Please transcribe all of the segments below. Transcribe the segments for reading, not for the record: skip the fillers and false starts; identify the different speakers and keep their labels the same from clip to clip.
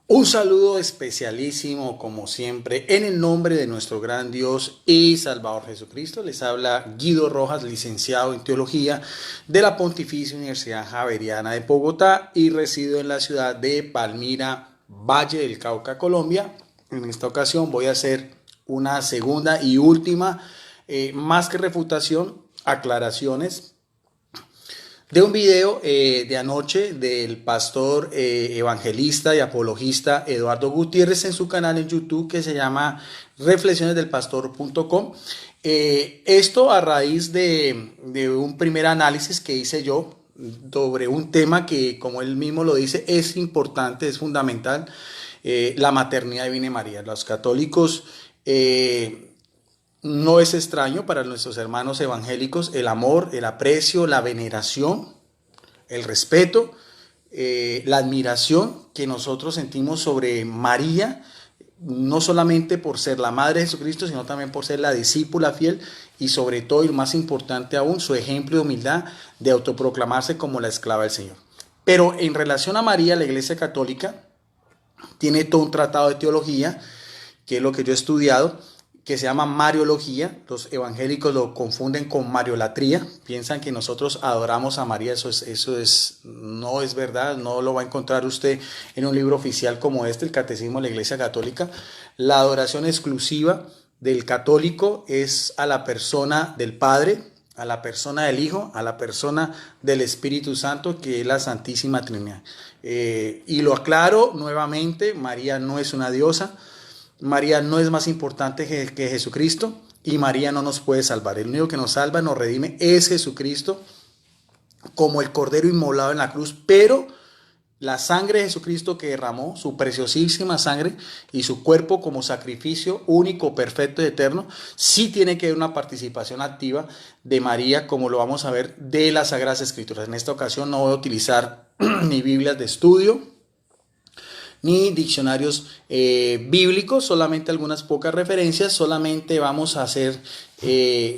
Speaker 1: Un saludo especialísimo, como siempre, en el nombre de nuestro gran Dios y Salvador Jesucristo. Les habla Guido Rojas, licenciado en Teología de la Pontificia Universidad Javeriana de Bogotá y resido en la ciudad de Palmira, Valle del Cauca, Colombia. En esta ocasión voy a hacer una segunda y última, más que refutación, aclaraciones de un video de anoche del pastor evangelista y apologista Eduardo Gutiérrez en su canal en YouTube que se llama reflexionesdelpastor.com. Esto a raíz de un primer análisis que hice yo sobre un tema que, como él mismo lo dice, es importante, es fundamental, la maternidad divina de María. Los católicos... no es extraño para nuestros hermanos evangélicos el amor, el aprecio, la veneración, el respeto, la admiración que nosotros sentimos sobre María, no solamente por ser la madre de Jesucristo, sino también por ser la discípula fiel y sobre todo, y lo más importante aún, su ejemplo de humildad de autoproclamarse como la esclava del Señor. Pero en relación a María, la Iglesia Católica tiene todo un tratado de teología, que es lo que yo he estudiado, que se llama Mariología. Los evangélicos lo confunden con Mariolatría, piensan que nosotros adoramos a María. Eso no es verdad, no lo va a encontrar usted en un libro oficial como este, el Catecismo de la Iglesia Católica. La adoración exclusiva del católico es a la persona del Padre, a la persona del Hijo, a la persona del Espíritu Santo, que es la Santísima Trinidad. Y lo aclaro nuevamente, María no es una diosa, María no es más importante que Jesucristo y María no nos puede salvar. El único que nos salva, nos redime es Jesucristo como el Cordero inmolado en la cruz, pero la sangre de Jesucristo que derramó, su preciosísima sangre y su cuerpo como sacrificio único, perfecto y eterno, sí tiene que haber una participación activa de María, como lo vamos a ver de las Sagradas Escrituras. En esta ocasión no voy a utilizar ni Biblias de estudio, ni diccionarios bíblicos, solamente algunas pocas referencias. Solamente vamos a hacer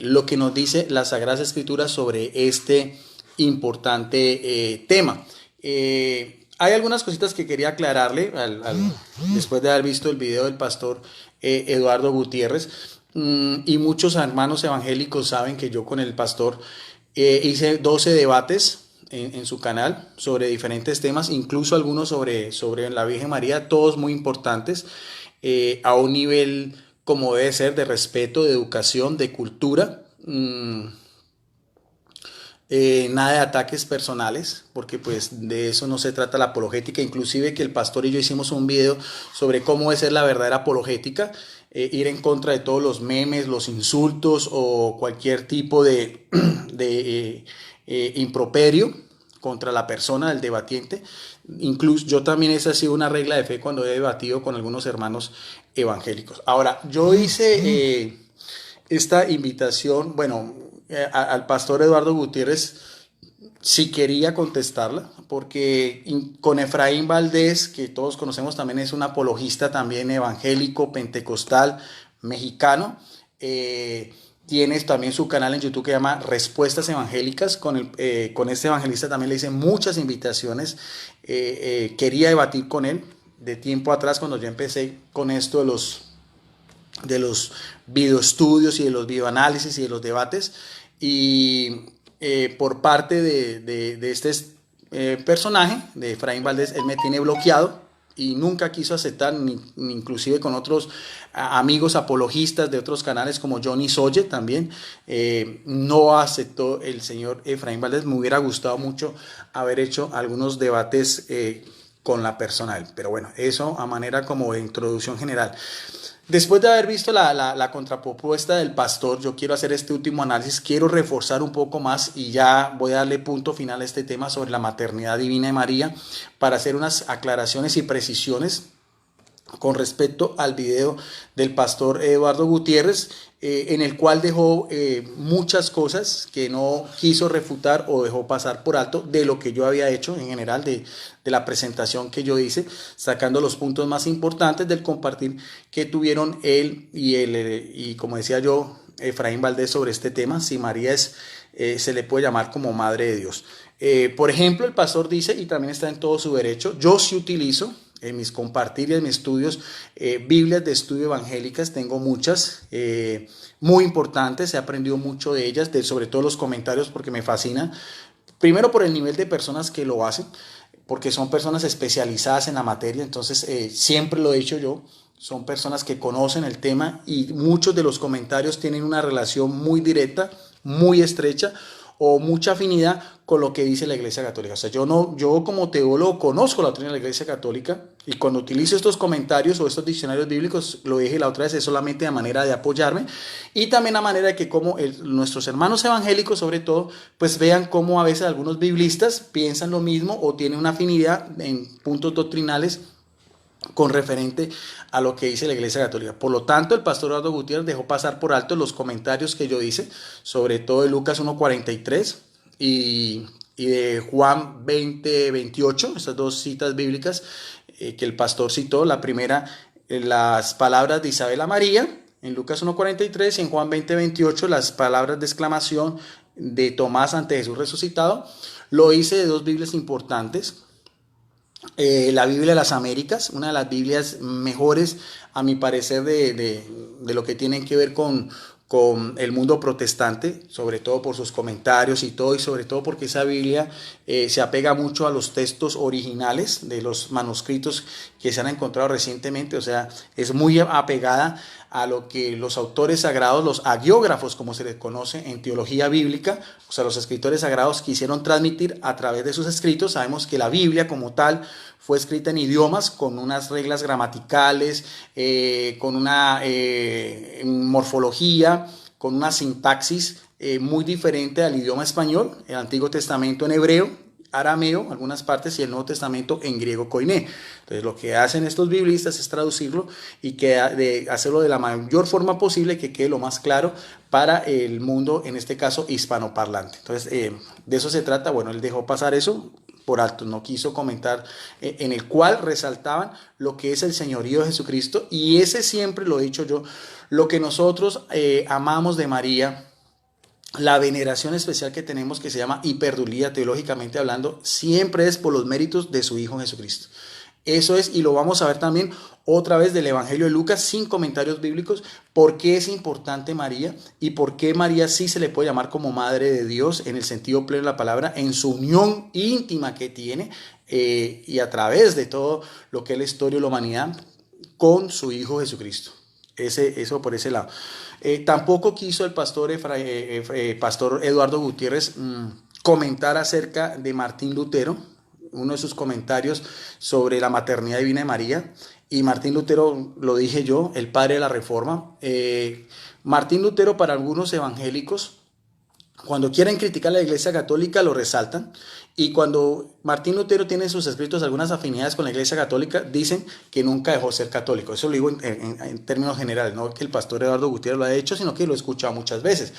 Speaker 1: lo que nos dice las Sagradas Escrituras sobre este importante tema. Hay algunas cositas que quería aclararle después de haber visto el video del pastor Eduardo Gutiérrez, y muchos hermanos evangélicos saben que yo con el pastor hice 12 debates en su canal sobre diferentes temas, incluso algunos sobre la Virgen María, todos muy importantes, a un nivel como debe ser, de respeto, de educación, de cultura, nada de ataques personales, porque pues de eso no se trata la apologética. Inclusive que el pastor y yo hicimos un video sobre cómo es la verdadera apologética, ir en contra de todos los memes, los insultos o cualquier tipo de improperio contra la persona del debatiente. Incluso yo también, esa ha sido una regla de fe cuando he debatido con algunos hermanos evangélicos. Ahora, yo hice esta invitación, bueno, al pastor Eduardo Gutiérrez, si quería contestarla, porque con Efraín Valdés, que todos conocemos, también es un apologista también evangélico, pentecostal, mexicano. Tienes también su canal en YouTube que se llama Respuestas Evangélicas. Con este evangelista también le hice muchas invitaciones. Quería debatir con él de tiempo atrás, cuando yo empecé con esto de los videoestudios y de los videoanálisis y de los debates. Y por parte de este personaje, de Efraín Valdés, él me tiene bloqueado y nunca quiso aceptar, ni inclusive con otros amigos apologistas de otros canales como Johnny Soye también, no aceptó el señor Efraín Valdés. Me hubiera gustado mucho haber hecho algunos debates con la persona, pero bueno, eso a manera como de introducción general. Después de haber visto la contrapropuesta del pastor, yo quiero hacer este último análisis, quiero reforzar un poco más y ya voy a darle punto final a este tema sobre la maternidad divina de María, para hacer unas aclaraciones y precisiones con respecto al video del pastor Eduardo Gutiérrez, en el cual dejó muchas cosas que no quiso refutar o dejó pasar por alto de lo que yo había hecho en general, de la presentación que yo hice, sacando los puntos más importantes del compartir que tuvieron él y como decía yo, Efraín Valdés, sobre este tema, si María se le puede llamar como Madre de Dios. Por ejemplo, el pastor dice, y también está en todo su derecho, yo sí utilizo en mis compartir y en mis estudios, Biblias de estudio evangélicas, tengo muchas, muy importantes, he aprendido mucho de ellas, sobre todo los comentarios porque me fascinan. Primero por el nivel de personas que lo hacen, porque son personas especializadas en la materia, entonces siempre lo he dicho yo, son personas que conocen el tema y muchos de los comentarios tienen una relación muy directa, muy estrecha o mucha afinidad con lo que dice la Iglesia Católica. O sea, yo como teólogo conozco la doctrina de la Iglesia Católica y cuando utilizo estos comentarios o estos diccionarios bíblicos, lo dije la otra vez, es solamente a manera de apoyarme y también a manera de que como nuestros hermanos evangélicos sobre todo, pues vean cómo a veces algunos biblistas piensan lo mismo o tienen una afinidad en puntos doctrinales con referente a lo que dice la Iglesia Católica. Por lo tanto, el pastor Eduardo Gutiérrez dejó pasar por alto los comentarios que yo hice, sobre todo de Lucas 1:43 y de Juan 20:28, estas dos citas bíblicas que el pastor citó. La primera, las palabras de Isabel a María, en Lucas 1:43 y en Juan 20:28, las palabras de exclamación de Tomás ante Jesús resucitado. Lo hice de dos Biblias importantes. La Biblia de las Américas, una de las Biblias mejores a mi parecer de lo que tienen que ver con el mundo protestante, sobre todo por sus comentarios y todo, y sobre todo porque esa Biblia se apega mucho a los textos originales de los manuscritos que se han encontrado recientemente, o sea, es muy apegada a lo que los autores sagrados, los hagiógrafos, como se les conoce en teología bíblica, o sea, los escritores sagrados quisieron transmitir a través de sus escritos. Sabemos que la Biblia como tal fue escrita en idiomas con unas reglas gramaticales, con una morfología, con una sintaxis muy diferente al idioma español, el Antiguo Testamento en hebreo, arameo, algunas partes, y el Nuevo Testamento en griego koiné. Entonces lo que hacen estos biblistas es traducirlo y hacerlo de la mayor forma posible, que quede lo más claro para el mundo, en este caso hispanoparlante. Entonces de eso se trata. Bueno, él dejó pasar eso por alto, no quiso comentar, en el cual resaltaban lo que es el señorío de Jesucristo, y ese siempre lo he dicho yo, lo que nosotros amamos de María, la veneración especial que tenemos, que se llama hiperdulía teológicamente hablando, siempre es por los méritos de su Hijo Jesucristo. Eso es, y lo vamos a ver también otra vez del Evangelio de Lucas, sin comentarios bíblicos, por qué es importante María y por qué María sí se le puede llamar como Madre de Dios en el sentido pleno de la palabra, en su unión íntima que tiene y a través de todo lo que es la historia de la humanidad con su Hijo Jesucristo. Eso por ese lado. Tampoco quiso el pastor Eduardo Gutiérrez comentar acerca de Martín Lutero, uno de sus comentarios sobre la maternidad divina de María. Y Martín Lutero, lo dije yo, el padre de la Reforma. Martín Lutero, para algunos evangélicos, cuando quieren criticar a la Iglesia Católica, lo resaltan. Y cuando Martín Lutero tiene en sus escritos algunas afinidades con la Iglesia Católica, dicen que nunca dejó ser católico. Eso lo digo en términos generales, no que el pastor Eduardo Gutiérrez lo haya hecho, sino que lo he escuchado muchas veces.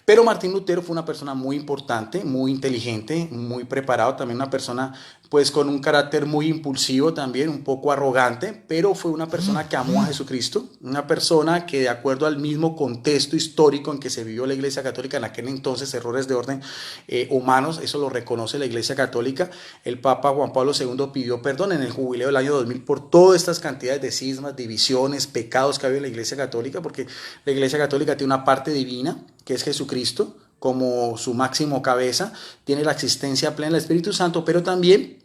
Speaker 1: Pero Martín Lutero fue una persona muy importante, muy inteligente, muy preparado, también una persona pues con un carácter muy impulsivo también, un poco arrogante, pero fue una persona que amó a Jesucristo, una persona que de acuerdo al mismo contexto histórico en que se vivió la Iglesia Católica en aquel entonces, errores de orden humanos, eso lo reconoce la Iglesia Católica. El Papa Juan Pablo II pidió perdón en el jubileo del año 2000 por todas estas cantidades de cismas, divisiones, pecados que había en la Iglesia Católica, porque la Iglesia Católica tiene una parte divina, que es Jesucristo, como su máximo cabeza, tiene la existencia plena del Espíritu Santo, pero también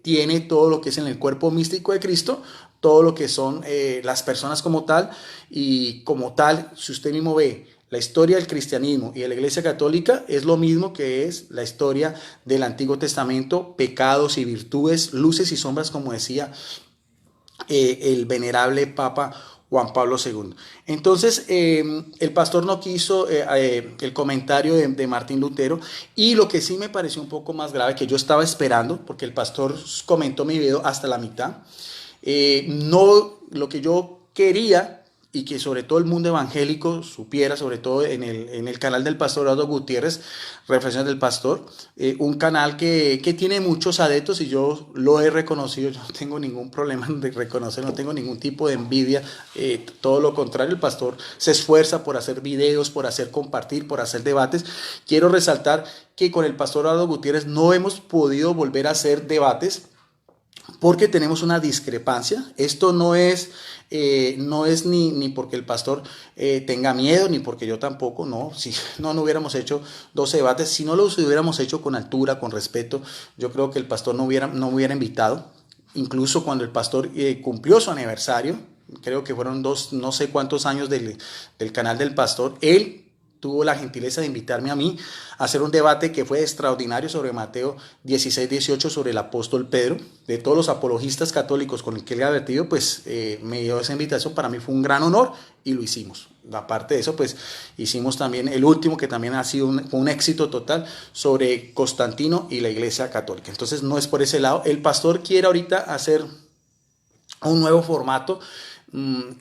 Speaker 1: tiene todo lo que es en el cuerpo místico de Cristo, todo lo que son las personas como tal, y como tal, si usted mismo ve la historia del cristianismo y de la Iglesia Católica, es lo mismo que es la historia del Antiguo Testamento, pecados y virtudes, luces y sombras, como decía el venerable Papa Juan Pablo II. Entonces, el pastor no quiso el comentario de Martín Lutero, y lo que sí me pareció un poco más grave, que yo estaba esperando, porque el pastor comentó mi video hasta la mitad, no lo que yo quería y que sobre todo el mundo evangélico supiera, sobre todo en el canal del pastor Eduardo Gutiérrez, Reflexiones del Pastor, un canal que tiene muchos adeptos y yo lo he reconocido, yo no tengo ningún problema de reconocer, no tengo ningún tipo de envidia, todo lo contrario, el pastor se esfuerza por hacer videos, por hacer compartir, por hacer debates. Quiero resaltar que con el pastor Eduardo Gutiérrez no hemos podido volver a hacer debates, porque tenemos una discrepancia. Esto no es ni porque el pastor tenga miedo, ni porque yo tampoco, no. Si no hubiéramos hecho 12 debates, si no los hubiéramos hecho con altura, con respeto, yo creo que el pastor no hubiera invitado. Incluso cuando el pastor cumplió su aniversario, creo que fueron no sé cuántos años del canal del pastor, él tuvo la gentileza de invitarme a mí a hacer un debate que fue extraordinario sobre Mateo 16-18, sobre el apóstol Pedro. De todos los apologistas católicos con el que le he advertido, pues me dio esa invitación. Para mí fue un gran honor y lo hicimos. Aparte de eso, pues hicimos también el último, que también ha sido un éxito total, sobre Constantino y la Iglesia Católica. Entonces no es por ese lado. El pastor quiere ahorita hacer un nuevo formato.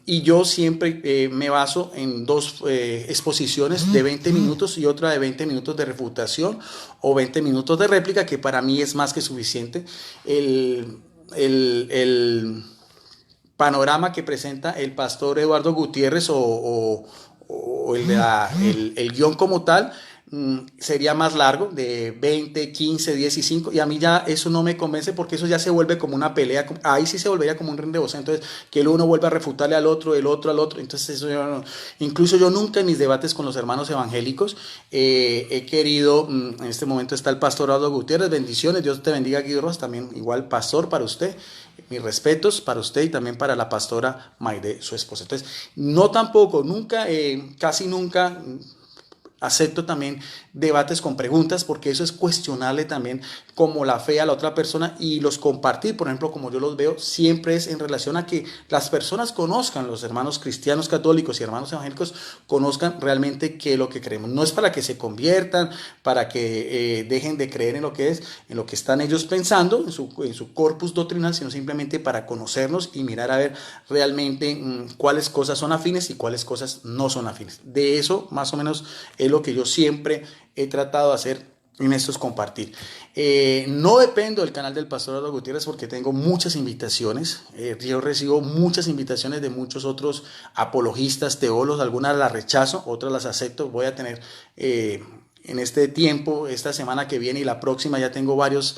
Speaker 1: Y yo siempre me baso en dos exposiciones de 20 minutos y otra de 20 minutos de refutación o 20 minutos de réplica, que para mí es más que suficiente. El panorama que presenta el pastor Eduardo Gutiérrez o el guión como tal, sería más largo, de 20, 15, 10 y 5, y a mí ya eso no me convence, porque eso ya se vuelve como una pelea. Ahí sí se volvería como un ring de boxeo, entonces que el uno vuelva a refutarle al otro, el otro al otro. Entonces eso yo no. Incluso yo nunca en mis debates con los hermanos evangélicos he querido, en este momento está el pastor Eduardo Gutiérrez, bendiciones, Dios te bendiga, Guido Rojas, también igual pastor para usted, mis respetos para usted y también para la pastora Maide, su esposa. Entonces no, tampoco, nunca, casi nunca acepto también debates con preguntas, porque eso es cuestionarle también como la fe a la otra persona, y los compartir, por ejemplo, como yo los veo, siempre es en relación a que las personas conozcan, los hermanos cristianos católicos y hermanos evangélicos conozcan realmente qué es lo que creemos. No es para que se conviertan, para que dejen de creer en lo que están ellos pensando, en su corpus doctrinal, sino simplemente para conocernos y mirar a ver realmente cuáles cosas son afines y cuáles cosas no son afines. De eso más o menos es lo que yo siempre he tratado de hacer en estos compartir. No dependo del canal del pastor Eduardo Gutiérrez, porque tengo muchas invitaciones. Yo recibo muchas invitaciones de muchos otros apologistas, teólogos. Algunas las rechazo, otras las acepto. Voy a tener en este tiempo, esta semana que viene y la próxima, ya tengo varios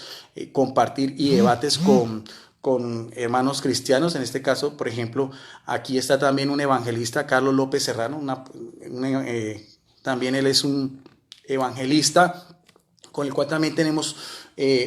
Speaker 1: compartir y debates con hermanos cristianos. En este caso, por ejemplo, aquí está también un evangelista, Carlos López Serrano, también él es un evangelista con el cual también tenemos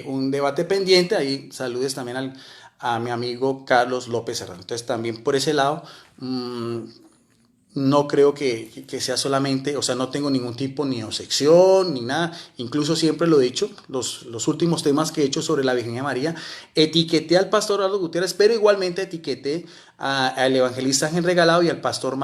Speaker 1: un debate pendiente. Ahí saludes también a mi amigo Carlos López Serrano. Entonces también por ese lado, no creo que sea solamente, o sea, no tengo ningún tipo ni obsección ni nada. Incluso siempre lo he dicho, los últimos temas que he hecho sobre la Virgen María, etiqueté al pastor Eduardo Gutiérrez, pero igualmente etiqueté al evangelista Ángel Regalado y al pastor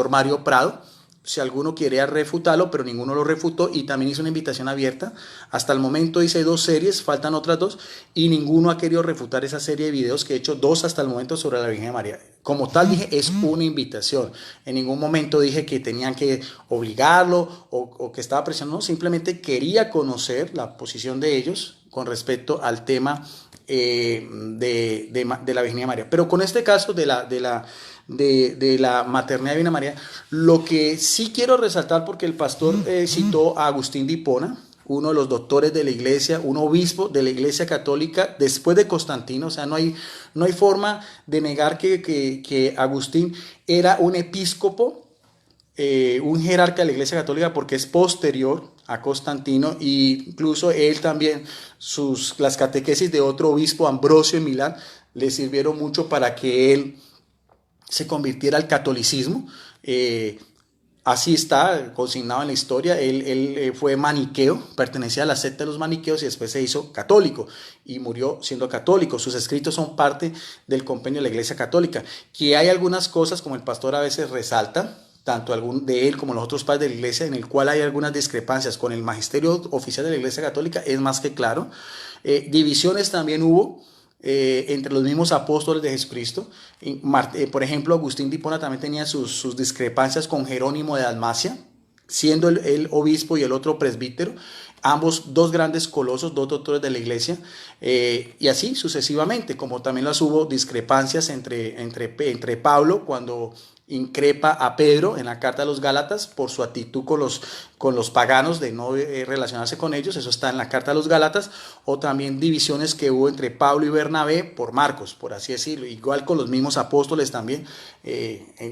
Speaker 1: Mario Prado, si alguno quiere refutarlo, pero ninguno lo refutó. Y también hice una invitación abierta. Hasta el momento hice 2 series, faltan otras 2, y ninguno ha querido refutar esa serie de videos que he hecho, 2 hasta el momento, sobre la Virgen María. Como tal, dije, es una invitación. En ningún momento dije que tenían que obligarlo o que estaba presionando. No, simplemente quería conocer la posición de ellos con respecto al tema de la Virgen María. Pero con este caso de la maternidad de Virgen María, lo que sí quiero resaltar, porque el pastor citó a Agustín de Hipona, uno de los doctores de la iglesia, un obispo de la iglesia católica después de Constantino. O sea, no hay forma de negar que Agustín era un episcopo, un jerarca de la iglesia católica, porque es posterior a Constantino. E incluso él también, las catequesis de otro obispo, Ambrosio en Milán, le sirvieron mucho para que él se convirtiera al catolicismo. Así está consignado en la historia. Él fue maniqueo, pertenecía a la secta de los maniqueos, y después se hizo católico y murió siendo católico. Sus escritos son parte del compendio de la Iglesia Católica. Que hay algunas cosas, como el pastor a veces resalta, tanto de él como los otros padres de la iglesia, en el cual hay algunas discrepancias con el magisterio oficial de la Iglesia Católica, es más que claro. Divisiones también hubo entre los mismos apóstoles de Jesucristo. Por ejemplo, Agustín de Hipona también tenía sus discrepancias con Jerónimo de Dalmacia, siendo el obispo y el otro presbítero, ambos 2 grandes colosos, 2 doctores de la iglesia, y así sucesivamente, como también las hubo discrepancias entre Pablo, cuando increpa a Pedro en la carta a los Gálatas por su actitud con los paganos de no relacionarse con ellos, eso está en la carta a los Gálatas, o también divisiones que hubo entre Pablo y Bernabé por Marcos, por así decirlo, igual con los mismos apóstoles también,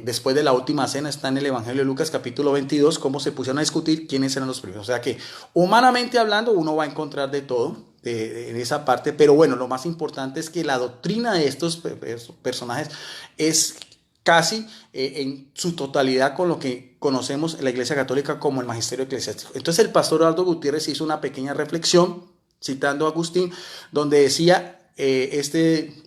Speaker 1: después de la última cena está en el Evangelio de Lucas capítulo 22, cómo se pusieron a discutir quiénes eran los primeros, o sea que humanamente hablando uno va a encontrar de todo en esa parte, pero bueno, lo más importante es que la doctrina de estos personajes es casi en su totalidad con lo que conocemos en la Iglesia Católica como el magisterio eclesiástico. Entonces el pastor Eduardo Gutiérrez hizo una pequeña reflexión, citando a Agustín, donde decía este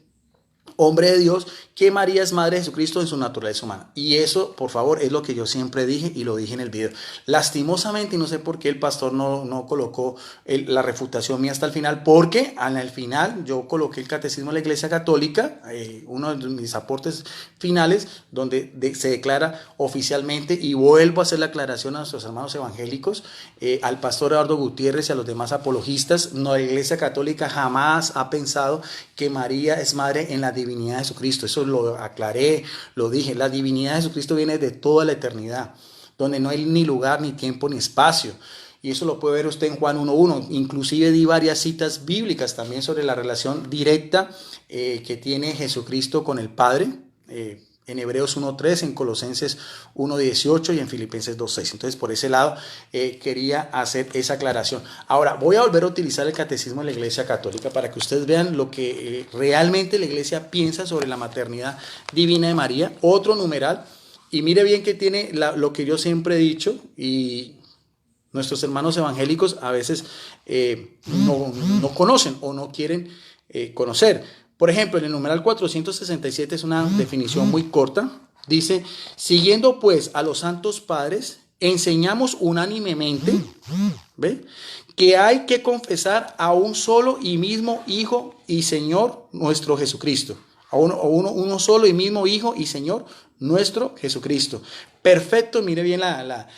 Speaker 1: hombre de Dios, que María es madre de Jesucristo en su naturaleza humana. Y eso, por favor, es lo que yo siempre dije y lo dije en el video. Lastimosamente, y no sé por qué el pastor no colocó la refutación mía hasta el final, porque al final yo coloqué el Catecismo de la Iglesia Católica, uno de mis aportes finales, donde se declara oficialmente, y vuelvo a hacer la aclaración a nuestros hermanos evangélicos, al pastor Eduardo Gutiérrez y a los demás apologistas, no, la Iglesia Católica jamás ha pensado que María es madre en la divinidad de Jesucristo. Eso lo aclaré, lo dije. La divinidad de Jesucristo viene de toda la eternidad, donde no hay ni lugar, ni tiempo, ni espacio. Y eso lo puede ver usted en Juan 1.1. Inclusive di varias citas bíblicas también sobre la relación directa que tiene Jesucristo con el Padre. En Hebreos 1.3, en Colosenses 1.18 y en Filipenses 2.6. Entonces, por ese lado, quería hacer esa aclaración. Ahora, voy a volver a utilizar el Catecismo de la Iglesia Católica para que ustedes vean lo que realmente la Iglesia piensa sobre la maternidad divina de María. Otro numeral, y mire bien que tiene lo que yo siempre he dicho, y nuestros hermanos evangélicos a veces no conocen o no quieren conocer. Por ejemplo, en el numeral 467 es una definición muy corta. Dice, siguiendo pues a los santos padres, enseñamos unánimemente, ¿ve?, que hay que confesar a un solo y mismo Hijo y Señor nuestro Jesucristo. A uno solo y mismo Hijo y Señor nuestro Jesucristo. Perfecto, mire bien la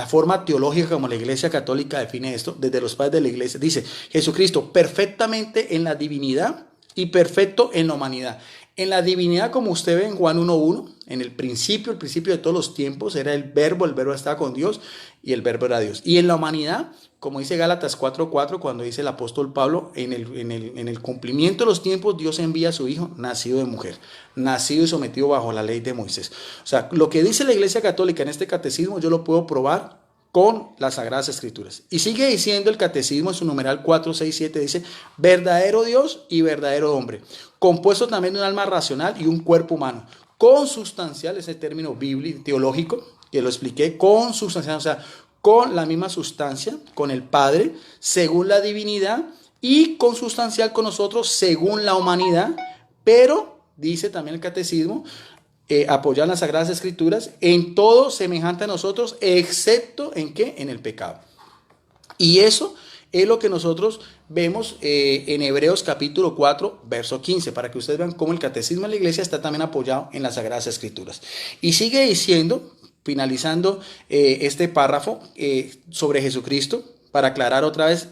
Speaker 1: forma teológica como la Iglesia Católica define esto, desde los padres de la Iglesia. Dice, Jesucristo perfectamente en la divinidad y perfecto en la humanidad. En la divinidad, como usted ve en Juan 1.1, en el principio de todos los tiempos, era el verbo estaba con Dios y el verbo era Dios. Y en la humanidad, como dice Gálatas 4.4, cuando dice el apóstol Pablo, en el cumplimiento de los tiempos, Dios envía a su Hijo, nacido de mujer, nacido y sometido bajo la ley de Moisés. O sea, lo que dice la Iglesia Católica en este catecismo, yo lo puedo probar con las Sagradas Escrituras. Y sigue diciendo el Catecismo en su numeral 467, dice, verdadero Dios y verdadero hombre, compuesto también de un alma racional y un cuerpo humano, consustancial, ese término bíblico, teológico, que lo expliqué, consustancial, o sea, con la misma sustancia, con el Padre, según la divinidad, y consustancial con nosotros, según la humanidad, pero, dice también el Catecismo, apoyar las Sagradas Escrituras, en todo semejante a nosotros, excepto en ¿qué? En el pecado. Y eso es lo que nosotros vemos en Hebreos capítulo 4, verso 15, para que ustedes vean cómo el Catecismo de la Iglesia está también apoyado en las Sagradas Escrituras. Y sigue diciendo, finalizando este párrafo sobre Jesucristo, para aclarar otra vez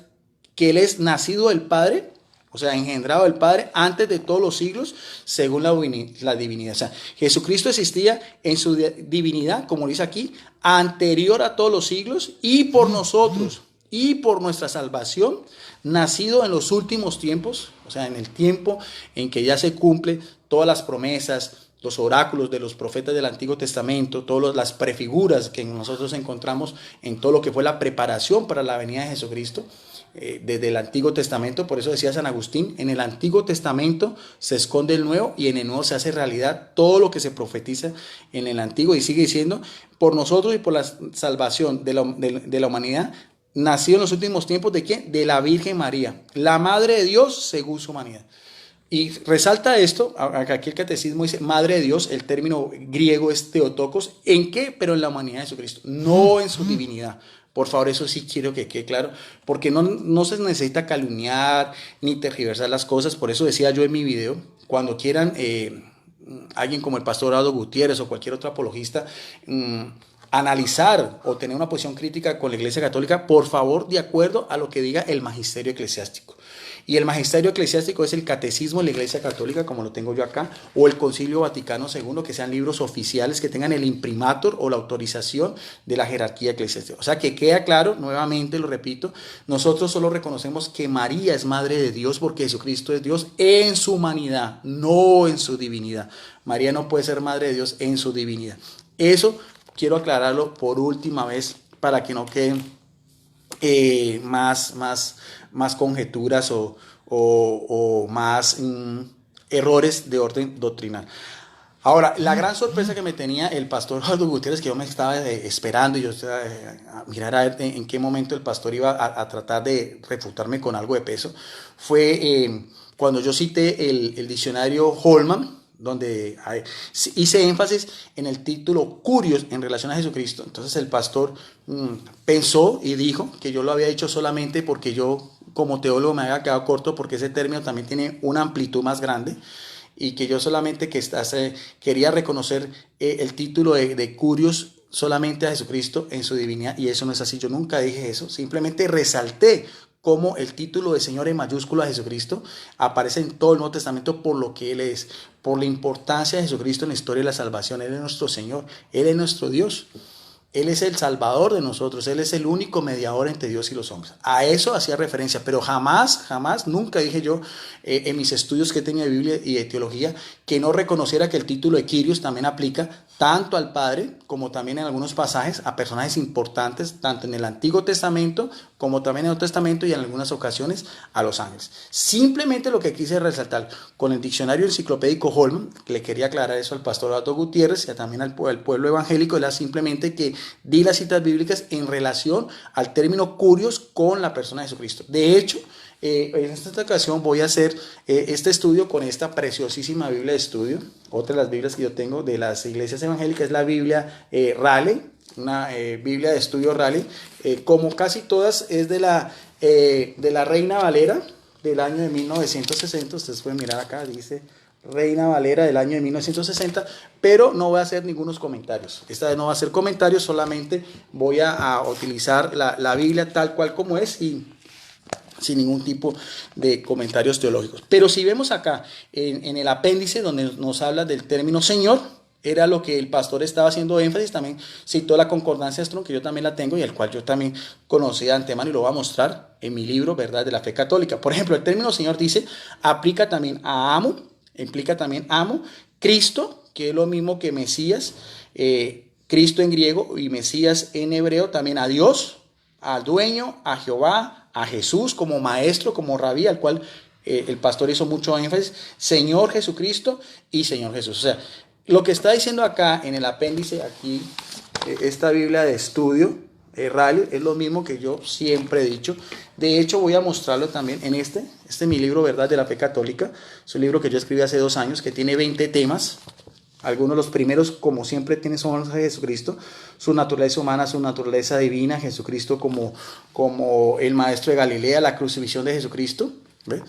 Speaker 1: que Él es nacido del Padre, o sea, engendrado del Padre antes de todos los siglos, según la divinidad. O sea, Jesucristo existía en su divinidad, como dice aquí, anterior a todos los siglos, y por nosotros, y por nuestra salvación, nacido en los últimos tiempos, o sea, en el tiempo en que ya se cumplen todas las promesas, los oráculos de los profetas del Antiguo Testamento, todas las prefiguras que nosotros encontramos en todo lo que fue la preparación para la venida de Jesucristo, desde el Antiguo Testamento. Por eso decía San Agustín, en el Antiguo Testamento se esconde el Nuevo y en el Nuevo se hace realidad todo lo que se profetiza en el Antiguo. Y sigue diciendo, por nosotros y por la salvación de la humanidad, nacido en los últimos tiempos, ¿de quién? De la Virgen María, la Madre de Dios según su humanidad. Y resalta esto, aquí el Catecismo dice Madre de Dios, el término griego es Theotokos, ¿en qué? Pero en la humanidad de Jesucristo, no en su divinidad. Por favor, eso sí quiero que quede claro, porque no se necesita calumniar ni tergiversar las cosas. Por eso decía yo en mi video, cuando quieran alguien como el pastor Eduardo Gutiérrez o cualquier otro apologista analizar o tener una posición crítica con la Iglesia Católica, por favor, de acuerdo a lo que diga el magisterio eclesiástico. Y el magisterio eclesiástico es el catecismo de la Iglesia Católica, como lo tengo yo acá, o el Concilio Vaticano II, que sean libros oficiales que tengan el imprimatur o la autorización de la jerarquía eclesiástica. O sea, que queda claro, nuevamente lo repito, nosotros solo reconocemos que María es madre de Dios porque Jesucristo es Dios en su humanidad, no en su divinidad. María no puede ser madre de Dios en su divinidad. Eso quiero aclararlo por última vez para que no queden más conjeturas o más errores de orden doctrinal. Ahora, la gran sorpresa que me tenía el pastor Eduardo Gutiérrez, que yo me estaba esperando y yo estaba a mirar a ver en qué momento el pastor iba a tratar de refutarme con algo de peso, fue cuando yo cité el diccionario Holman, donde hice énfasis en el título Curios en relación a Jesucristo. Entonces el pastor pensó y dijo que yo lo había dicho solamente porque yo como teólogo me había quedado corto, porque ese término también tiene una amplitud más grande, y que yo solamente quería reconocer el título de Curios solamente a Jesucristo en su divinidad, y eso no es así. Yo nunca dije eso, simplemente resalté cómo el título de Señor en mayúscula a Jesucristo aparece en todo el Nuevo Testamento por lo que Él es, por la importancia de Jesucristo en la historia de la salvación. Él es nuestro Señor, Él es nuestro Dios. Él es el Salvador de nosotros, Él es el único mediador entre Dios y los hombres. A eso hacía referencia, pero jamás, nunca dije yo en mis estudios que tenía de Biblia y de teología, que no reconociera que el título de Kyrios también aplica tanto al Padre como también en algunos pasajes a personajes importantes, tanto en el Antiguo Testamento como también en el Nuevo Testamento, y en algunas ocasiones a los ángeles. Simplemente lo que quise resaltar con el diccionario enciclopédico Holman, le quería aclarar eso al pastor Otto Gutiérrez y también al pueblo evangélico, era simplemente que di las citas bíblicas en relación al término Curios con la persona de Jesucristo. De hecho, en esta ocasión voy a hacer este estudio con esta preciosísima Biblia de estudio. Otra de las Biblias que yo tengo de las iglesias evangélicas es la Biblia Raleigh, una Biblia de estudio Raleigh. Como casi todas es de la Reina Valera del año de 1960. Ustedes pueden mirar acá, dice Reina Valera del año de 1960, pero no voy a hacer ningunos comentarios. Esta vez no va a hacer comentarios, solamente voy a utilizar la Biblia tal cual como es y sin ningún tipo de comentarios teológicos. Pero si vemos acá en el apéndice donde nos habla del término Señor, era lo que el pastor estaba haciendo énfasis. También citó la concordancia de Strong, que yo también la tengo y el cual yo también conocí de antemano y lo voy a mostrar en mi libro, ¿verdad?, de la fe católica. Por ejemplo, el término Señor dice, aplica también a amo, implica también amo, Cristo, que es lo mismo que Mesías, Cristo en griego y Mesías en hebreo, también a Dios, al dueño, a Jehová, a Jesús como maestro, como rabí, al cual el pastor hizo mucho énfasis, Señor Jesucristo y Señor Jesús. O sea, lo que está diciendo acá en el apéndice, aquí, esta Biblia de estudio, Raleigh, es lo mismo que yo siempre he dicho. De hecho, voy a mostrarlo también en este es mi libro, ¿verdad?, de la fe católica. Es un libro que yo escribí hace 2 años, que tiene 20 temas. Algunos de los primeros, como siempre, son Jesucristo, su naturaleza humana, su naturaleza divina, Jesucristo como el maestro de Galilea, la crucifixión de Jesucristo. ¿Ve?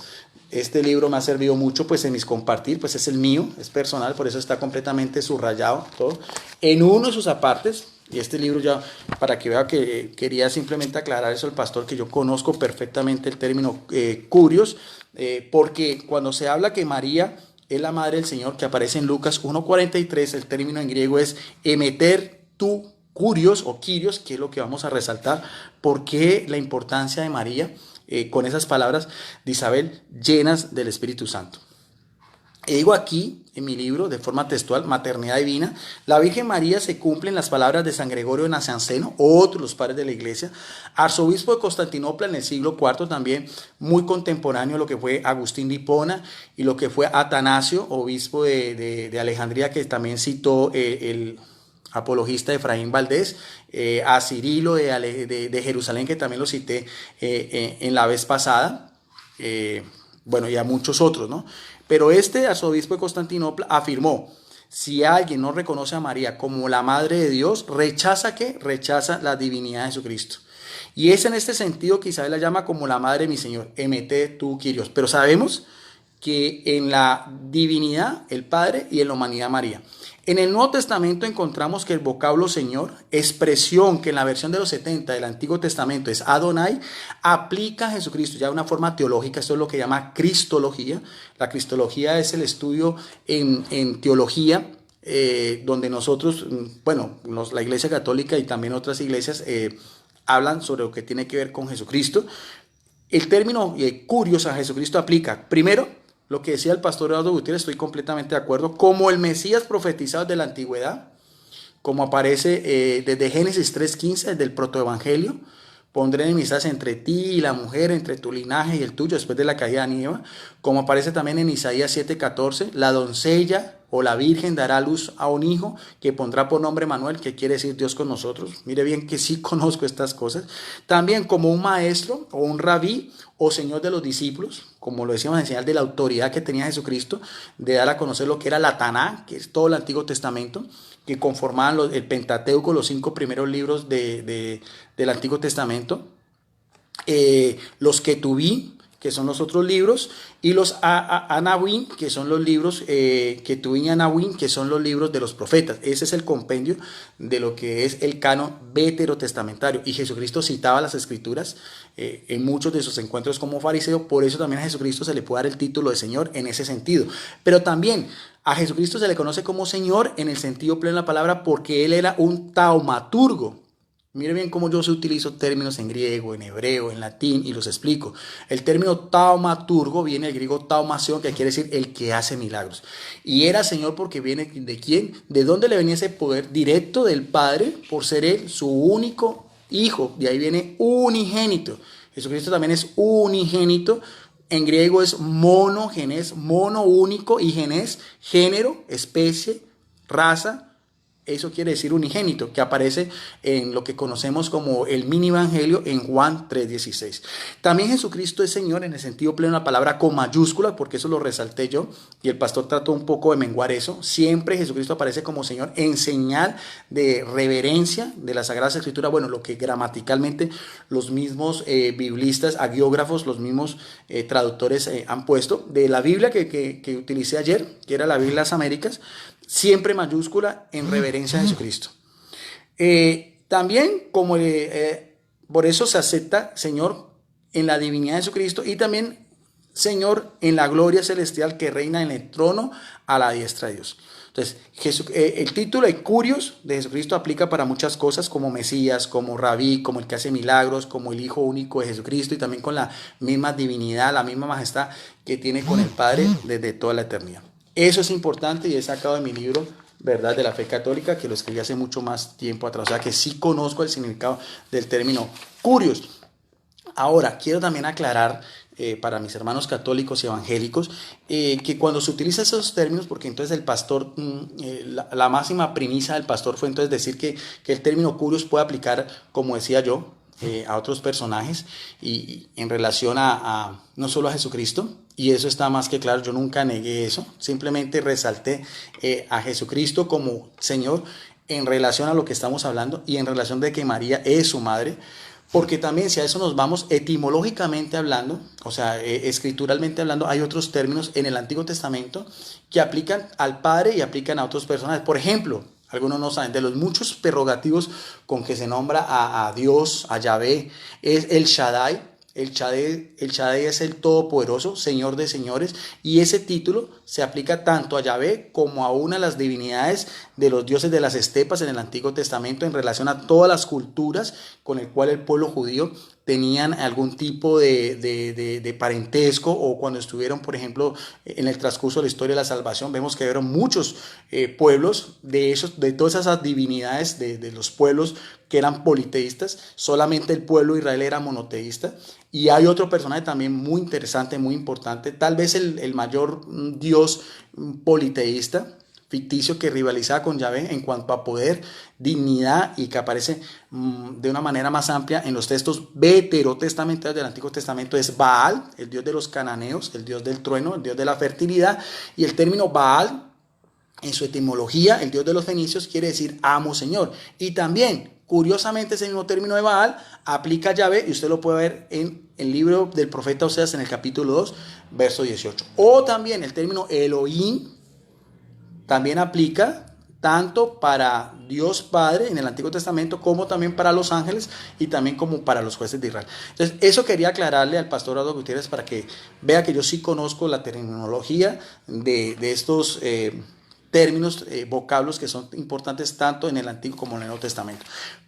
Speaker 1: Este libro me ha servido mucho pues en mis compartir, pues es el mío, es personal, por eso está completamente subrayado todo. En uno de sus apartes, y este libro ya, para que vea que quería simplemente aclarar eso al pastor, que yo conozco perfectamente el término Curios, porque cuando se habla que María es la madre del Señor, que aparece en Lucas 1:43, el término en griego es emeter tu Curios o Kyrios, que es lo que vamos a resaltar. ¿Por qué la importancia de María con esas palabras de Isabel llenas del Espíritu Santo? Y digo aquí en mi libro de forma textual, Maternidad Divina, la Virgen María se cumple en las palabras de San Gregorio de Nacianceno, otro de los padres de la iglesia, arzobispo de Constantinopla en el siglo IV, también muy contemporáneo a lo que fue Agustín de Hipona y lo que fue Atanasio, obispo de Alejandría, que también citó el apologista Efraín Valdés, a Cirilo de Jerusalén, que también lo cité en la vez pasada, bueno, y a muchos otros, ¿no? Pero este arzobispo de Constantinopla afirmó, si alguien no reconoce a María como la madre de Dios, ¿rechaza qué? Rechaza la divinidad de Jesucristo. Y es en este sentido que Isabel la llama como la madre de mi Señor, emete tu Kyrios. Pero sabemos que en la divinidad el Padre y en la humanidad María. En el Nuevo Testamento encontramos que el vocablo Señor, expresión que en la versión de los 70 del Antiguo Testamento es Adonai, aplica a Jesucristo ya de una forma teológica. Esto es lo que llama cristología. La cristología es el estudio en teología, donde nosotros, bueno, la Iglesia Católica y también otras iglesias hablan sobre lo que tiene que ver con Jesucristo. El término curios a Jesucristo aplica, primero, lo que decía el pastor Eduardo Gutiérrez, estoy completamente de acuerdo, como el Mesías profetizado de la antigüedad, como aparece desde Génesis 3:15, desde el protoevangelio. Pondré enemistad entre ti y la mujer, entre tu linaje y el tuyo, después de la caída de Eva. Como aparece también en Isaías 7:14, la doncella o la virgen dará a luz a un hijo que pondrá por nombre Manuel, que quiere decir Dios con nosotros. Mire bien que sí conozco estas cosas. También como un maestro o un rabí o señor de los discípulos, como lo decíamos, en señal de la autoridad que tenía Jesucristo, de dar a conocer lo que era la Taná, que es todo el Antiguo Testamento, que conformaban el Pentateuco, los 5 primeros libros del Antiguo Testamento, los Ketubí, que son los otros libros, y los Anawim, que son los libros, Ketubim y Anawim, que son los libros de los profetas. Ese es el compendio de lo que es el canon veterotestamentario. Y Jesucristo citaba las escrituras en muchos de sus encuentros como fariseo. Por eso también a Jesucristo se le puede dar el título de Señor en ese sentido. Pero también a Jesucristo se le conoce como Señor en el sentido pleno de la palabra, porque Él era un taumaturgo. Mire bien cómo yo utilizo términos en griego, en hebreo, en latín y los explico. El término taumaturgo viene del griego taumación, que quiere decir el que hace milagros. Y era Señor porque viene ¿de quién? ¿De dónde le venía ese poder? Directo del Padre, por ser Él su único Hijo. De ahí viene unigénito. Jesucristo también es unigénito. En griego es monogenes, mono único, y genes, género, especie, raza. Eso quiere decir unigénito, que aparece en lo que conocemos como el mini evangelio en Juan 3:16. También Jesucristo es Señor en el sentido pleno de la palabra con mayúscula, porque eso lo resalté yo y el pastor trató un poco de menguar eso. Siempre Jesucristo aparece como Señor en señal de reverencia de la Sagrada Escritura. Bueno, lo que gramaticalmente los mismos biblistas, agiógrafos, los mismos traductores han puesto. De la Biblia que utilicé ayer, que era la Biblia de las Américas, siempre mayúscula en reverencia a Jesucristo. También como por eso se acepta Señor en la divinidad de Jesucristo y también Señor en la gloria celestial que reina en el trono a la diestra de Dios. Entonces, el título de Curios de Jesucristo aplica para muchas cosas, como Mesías, como Rabí, como el que hace milagros, como el Hijo único de Jesucristo, y también con la misma divinidad, la misma majestad que tiene con el Padre desde toda la eternidad. Eso es importante y he sacado de mi libro Verdad de la Fe Católica, que lo escribí hace mucho más tiempo atrás, o sea que sí conozco el significado del término curios. Ahora, quiero también aclarar para mis hermanos católicos y evangélicos que cuando se utilizan esos términos, porque entonces el pastor, la máxima premisa del pastor fue entonces decir que el término curios puede aplicar, como decía yo, a otros personajes y en relación a no solo a Jesucristo, y eso está más que claro. Yo nunca negué eso, simplemente resalté a Jesucristo como Señor en relación a lo que estamos hablando y en relación de que María es su madre, porque también si a eso nos vamos etimológicamente hablando, o sea, escrituralmente hablando, hay otros términos en el Antiguo Testamento que aplican al Padre y aplican a otros personajes. Por ejemplo, algunos no saben, de los muchos prerrogativos con que se nombra a Dios, a Yahvé, es el Shaddai. El Shaddai es el Todopoderoso, Señor de señores, y ese título se aplica tanto a Yahvé como a una de las divinidades de los dioses de las estepas en el Antiguo Testamento en relación a todas las culturas con el cual el pueblo judío tenían algún tipo de parentesco, o cuando estuvieron, por ejemplo, en el transcurso de la historia de la salvación, vemos que hubo muchos pueblos de todas esas divinidades de los pueblos que eran politeístas. Solamente el pueblo de Israel era monoteísta. Y hay otro personaje también muy interesante, muy importante, tal vez el mayor dios politeísta, ficticio, que rivalizaba con Yahvé en cuanto a poder, dignidad, y que aparece de una manera más amplia en los textos veterotestamentarios del Antiguo Testamento, es Baal, el dios de los cananeos, el dios del trueno, el dios de la fertilidad. Y el término Baal, en su etimología, el dios de los fenicios, quiere decir amo, Señor. Y también, curiosamente, ese mismo término de Baal aplica a Yahvé, y usted lo puede ver en el libro del profeta Oseas en el capítulo 2, verso 18. O también el término Elohim también aplica tanto para Dios Padre en el Antiguo Testamento, como también para los ángeles y también como para los jueces de Israel. Entonces, eso quería aclararle al pastor Eduardo Gutiérrez para que vea que yo sí conozco la terminología de estos términos, vocablos que son importantes tanto en el Antiguo como en el Nuevo Testamento.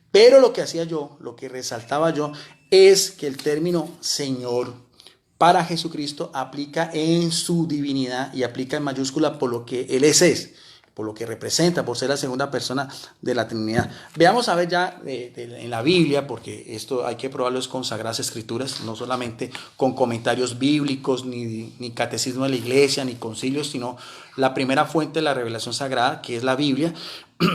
Speaker 1: Pero lo que hacía yo, lo que resaltaba yo, es que el término Señor para Jesucristo aplica en su divinidad y aplica en mayúscula por lo que Él es, por lo que representa, por ser la segunda persona de la Trinidad. Veamos a ver ya en la Biblia, porque esto hay que probarlo con Sagradas Escrituras, no solamente con comentarios bíblicos, ni catecismo de la iglesia, ni concilios, sino la primera fuente de la revelación sagrada, que es la Biblia.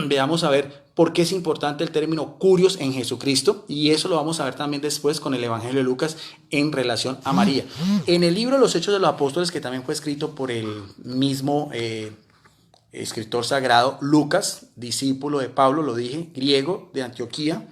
Speaker 1: Veamos a ver por qué es importante el término curios en Jesucristo, y eso lo vamos a ver también después con el Evangelio de Lucas en relación a María. En el libro de los Hechos de los Apóstoles, que también fue escrito por el mismo escritor sagrado Lucas, discípulo de Pablo, lo dije, griego de Antioquía,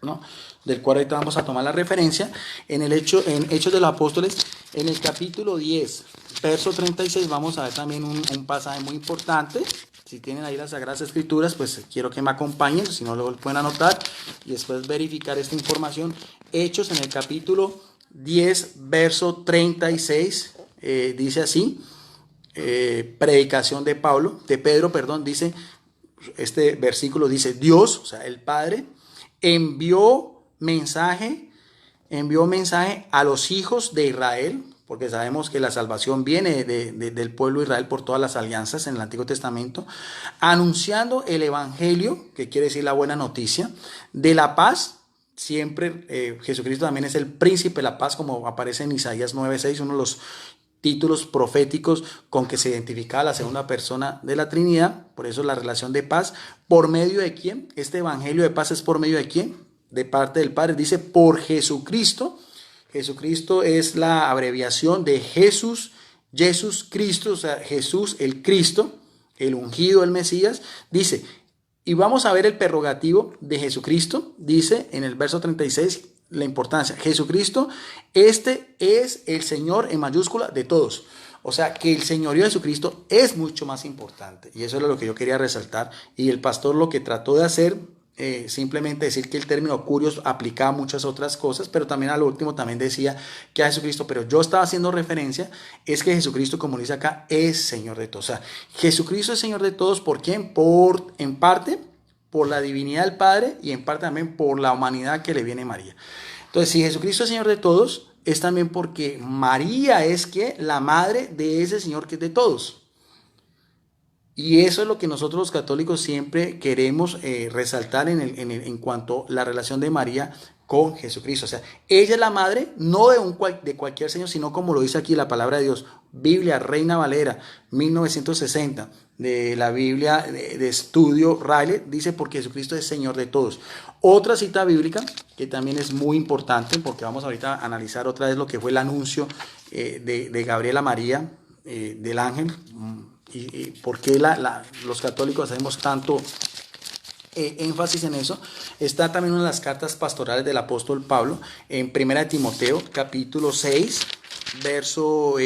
Speaker 1: ¿no?, del cual ahorita vamos a tomar la referencia, en Hechos de los Apóstoles, en el capítulo 10, verso 36, vamos a ver también un pasaje muy importante. Si tienen ahí las Sagradas Escrituras, pues quiero que me acompañen, si no lo pueden anotar y después verificar esta información. Hechos en el capítulo 10, verso 36, dice así, predicación de Pedro, dice, este versículo dice, Dios, o sea, el Padre, envió mensaje a los hijos de Israel, porque sabemos que la salvación viene del pueblo de Israel por todas las alianzas en el Antiguo Testamento, anunciando el Evangelio, que quiere decir la buena noticia, de la paz. Siempre Jesucristo también es el príncipe de la paz, como aparece en Isaías 9:6, uno de los títulos proféticos con que se identificaba la segunda persona de la Trinidad. Por eso la relación de paz. ¿Por medio de quién? Este Evangelio de paz es por medio de quién? De parte del Padre. Dice por Jesucristo. Jesucristo es la abreviación de Jesús Cristo, o sea, Jesús el Cristo, el ungido, el Mesías. Dice, y vamos a ver el prerrogativo de Jesucristo, dice en el verso 36, la importancia. Jesucristo, este es el Señor en mayúscula de todos. O sea, que el señorío de Jesucristo es mucho más importante. Y eso es lo que yo quería resaltar. Y el pastor lo que trató de hacer, simplemente decir que el término curios aplicaba a muchas otras cosas, pero también al último también decía que a Jesucristo, pero yo estaba haciendo referencia, es que Jesucristo, como dice acá, es Señor de todos. O sea, Jesucristo es Señor de todos, ¿por quién? En parte, por la divinidad del Padre y en parte también por la humanidad que le viene María. Entonces, si Jesucristo es Señor de todos, es también porque María es que la madre de ese Señor que es de todos. Y eso es lo que nosotros los católicos siempre queremos resaltar en cuanto a la relación de María con Jesucristo. O sea, ella es la madre no de cualquier Señor, sino como lo dice aquí la palabra de Dios. Biblia Reina Valera 1960, de la Biblia de estudio Riley, dice porque Jesucristo es Señor de todos. Otra cita bíblica que también es muy importante, porque vamos ahorita a analizar otra vez lo que fue el anuncio de Gabriel a María, del ángel, y por qué los católicos hacemos tanto énfasis en eso. Está también una de las cartas pastorales del apóstol Pablo en 1 Timoteo capítulo 6 verso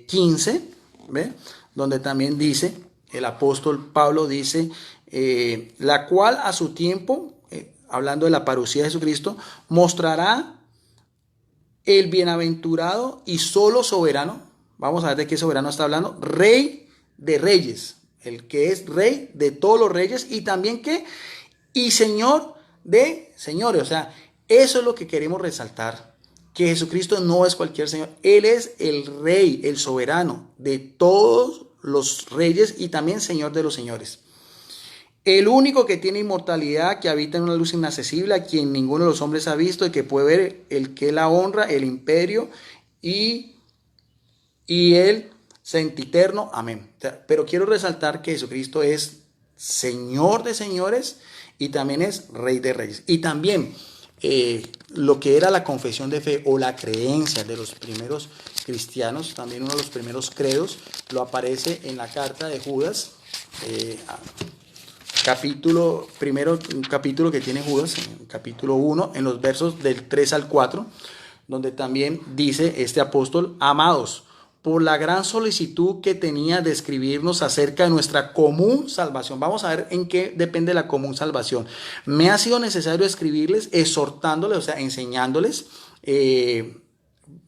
Speaker 1: 15, ¿ve?, donde también dice, el apóstol Pablo dice, la cual a su tiempo, hablando de la parucía de Jesucristo, mostrará el bienaventurado y solo soberano. Vamos a ver de qué soberano está hablando. Rey de reyes, el que es rey de todos los reyes, y también que, y Señor de señores. O sea, eso es lo que queremos resaltar, que Jesucristo no es cualquier Señor, Él es el Rey, el soberano de todos los reyes y también Señor de los señores. El único que tiene inmortalidad, que habita en una luz inaccesible, a quien ninguno de los hombres ha visto, y que puede ver, el que la honra, el imperio y el sempiterno. Amén. Pero quiero resaltar que Jesucristo es Señor de señores y también es Rey de reyes. Y también lo que era la confesión de fe o la creencia de los primeros cristianos, también uno de los primeros credos, lo aparece en la carta de Judas, un capítulo que tiene Judas, capítulo 1, en los versos del 3 al 4, donde también dice este apóstol: amados, por la gran solicitud que tenía de escribirnos acerca de nuestra común salvación. Vamos a ver en qué depende la común salvación. Me ha sido necesario escribirles, exhortándoles, o sea, enseñándoles,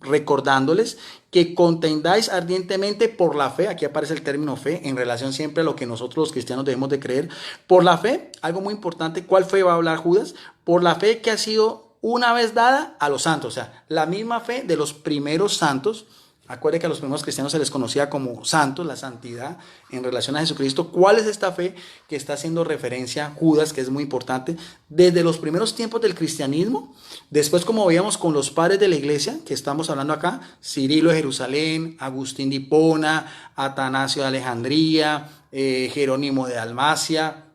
Speaker 1: recordándoles que contendáis ardientemente por la fe. Aquí aparece el término fe en relación siempre a lo que nosotros los cristianos debemos de creer. Por la fe, algo muy importante. ¿Cuál fe va a hablar Judas? Por la fe que ha sido una vez dada a los santos, o sea, la misma fe de los primeros santos. Acuérdense que a los primeros cristianos se les conocía como santos, la santidad en relación a Jesucristo. ¿Cuál es esta fe que está haciendo referencia a Judas, que es muy importante? Desde los primeros tiempos del cristianismo, después como veíamos con los padres de la iglesia, que estamos hablando acá, Cirilo de Jerusalén, Agustín de Hipona, Atanasio de Alejandría, Jerónimo de Dalmacia.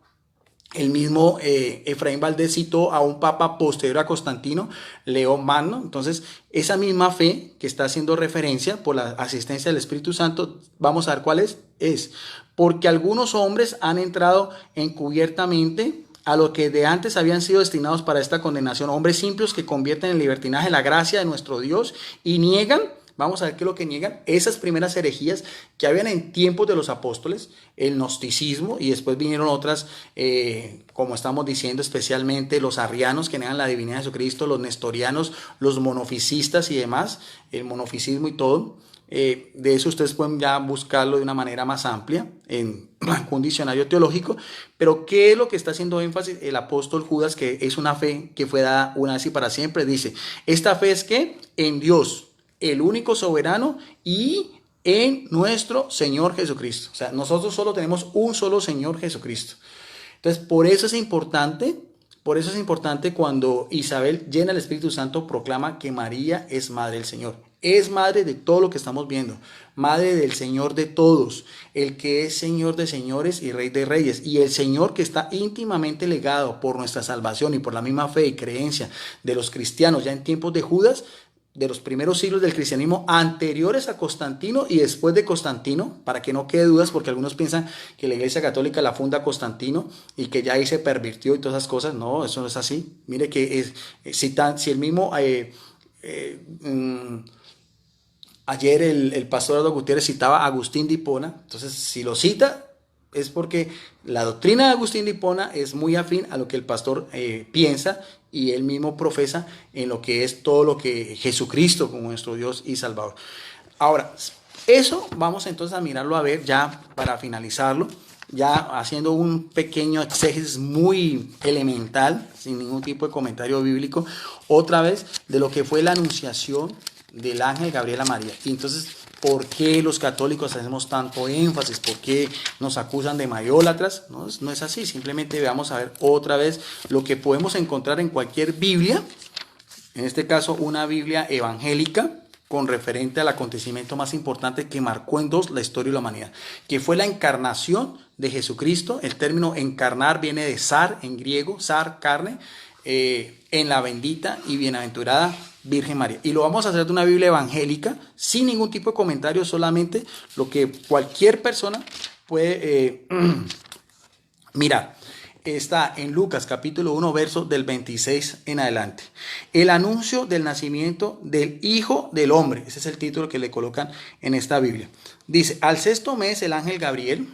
Speaker 1: El mismo Efraín Valdés citó a un papa posterior a Constantino, León Magno. Entonces, esa misma fe que está haciendo referencia por la asistencia del Espíritu Santo, vamos a ver cuál es porque algunos hombres han entrado encubiertamente a lo que de antes habían sido destinados para esta condenación, hombres simples que convierten en libertinaje la gracia de nuestro Dios y niegan. Vamos a ver qué es lo que niegan, esas primeras herejías que habían en tiempos de los apóstoles, el gnosticismo, y después vinieron otras, como estamos diciendo, especialmente los arrianos que niegan la divinidad de Jesucristo, los nestorianos, los monofisistas y demás, el monofisismo y todo. De eso ustedes pueden ya buscarlo de una manera más amplia en un diccionario teológico. Pero ¿qué es lo que está haciendo énfasis el apóstol Judas? Que es una fe que fue dada una vez y para siempre. Dice, esta fe es que en Dios, el único soberano, y en nuestro Señor Jesucristo. O sea, nosotros solo tenemos un solo Señor Jesucristo. Entonces, por eso es importante cuando Isabel, llena del Espíritu Santo, proclama que María es madre del Señor. Es madre de todo lo que estamos viendo, madre del Señor de todos, el que es Señor de señores y Rey de reyes, y el Señor que está íntimamente legado por nuestra salvación y por la misma fe y creencia de los cristianos ya en tiempos de Judas, de los primeros siglos del cristianismo anteriores a Constantino y después de Constantino, para que no quede dudas, porque algunos piensan que la Iglesia Católica la funda Constantino y que ya ahí se pervirtió y todas esas cosas. No, eso no es así. Mire que si el mismo ayer el pastor Eduardo Gutiérrez citaba a Agustín de Hipona, entonces si lo cita es porque la doctrina de Agustín de Hipona es muy afín a lo que el pastor piensa y él mismo profesa en lo que es todo lo que Jesucristo como nuestro Dios y Salvador. Ahora, eso vamos entonces a mirarlo a ver ya para finalizarlo, ya haciendo un pequeño exégesis muy elemental, sin ningún tipo de comentario bíblico, otra vez de lo que fue la anunciación del ángel Gabriel a María. Y entonces, ¿por qué los católicos hacemos tanto énfasis? ¿Por qué nos acusan de mayólatras? No es así, simplemente veamos a ver otra vez lo que podemos encontrar en cualquier Biblia, en este caso una Biblia evangélica, con referente al acontecimiento más importante que marcó en dos la historia de la humanidad, que fue la encarnación de Jesucristo. El término encarnar viene de zar en griego, zar, carne, en la bendita y bienaventurada Virgen María. Y lo vamos a hacer de una Biblia evangélica, sin ningún tipo de comentario, solamente lo que cualquier persona puede mirar. Está en Lucas capítulo 1, verso del 26 en adelante. El anuncio del nacimiento del Hijo del Hombre. Ese es el título que le colocan en esta Biblia. Dice, al sexto mes el ángel Gabriel,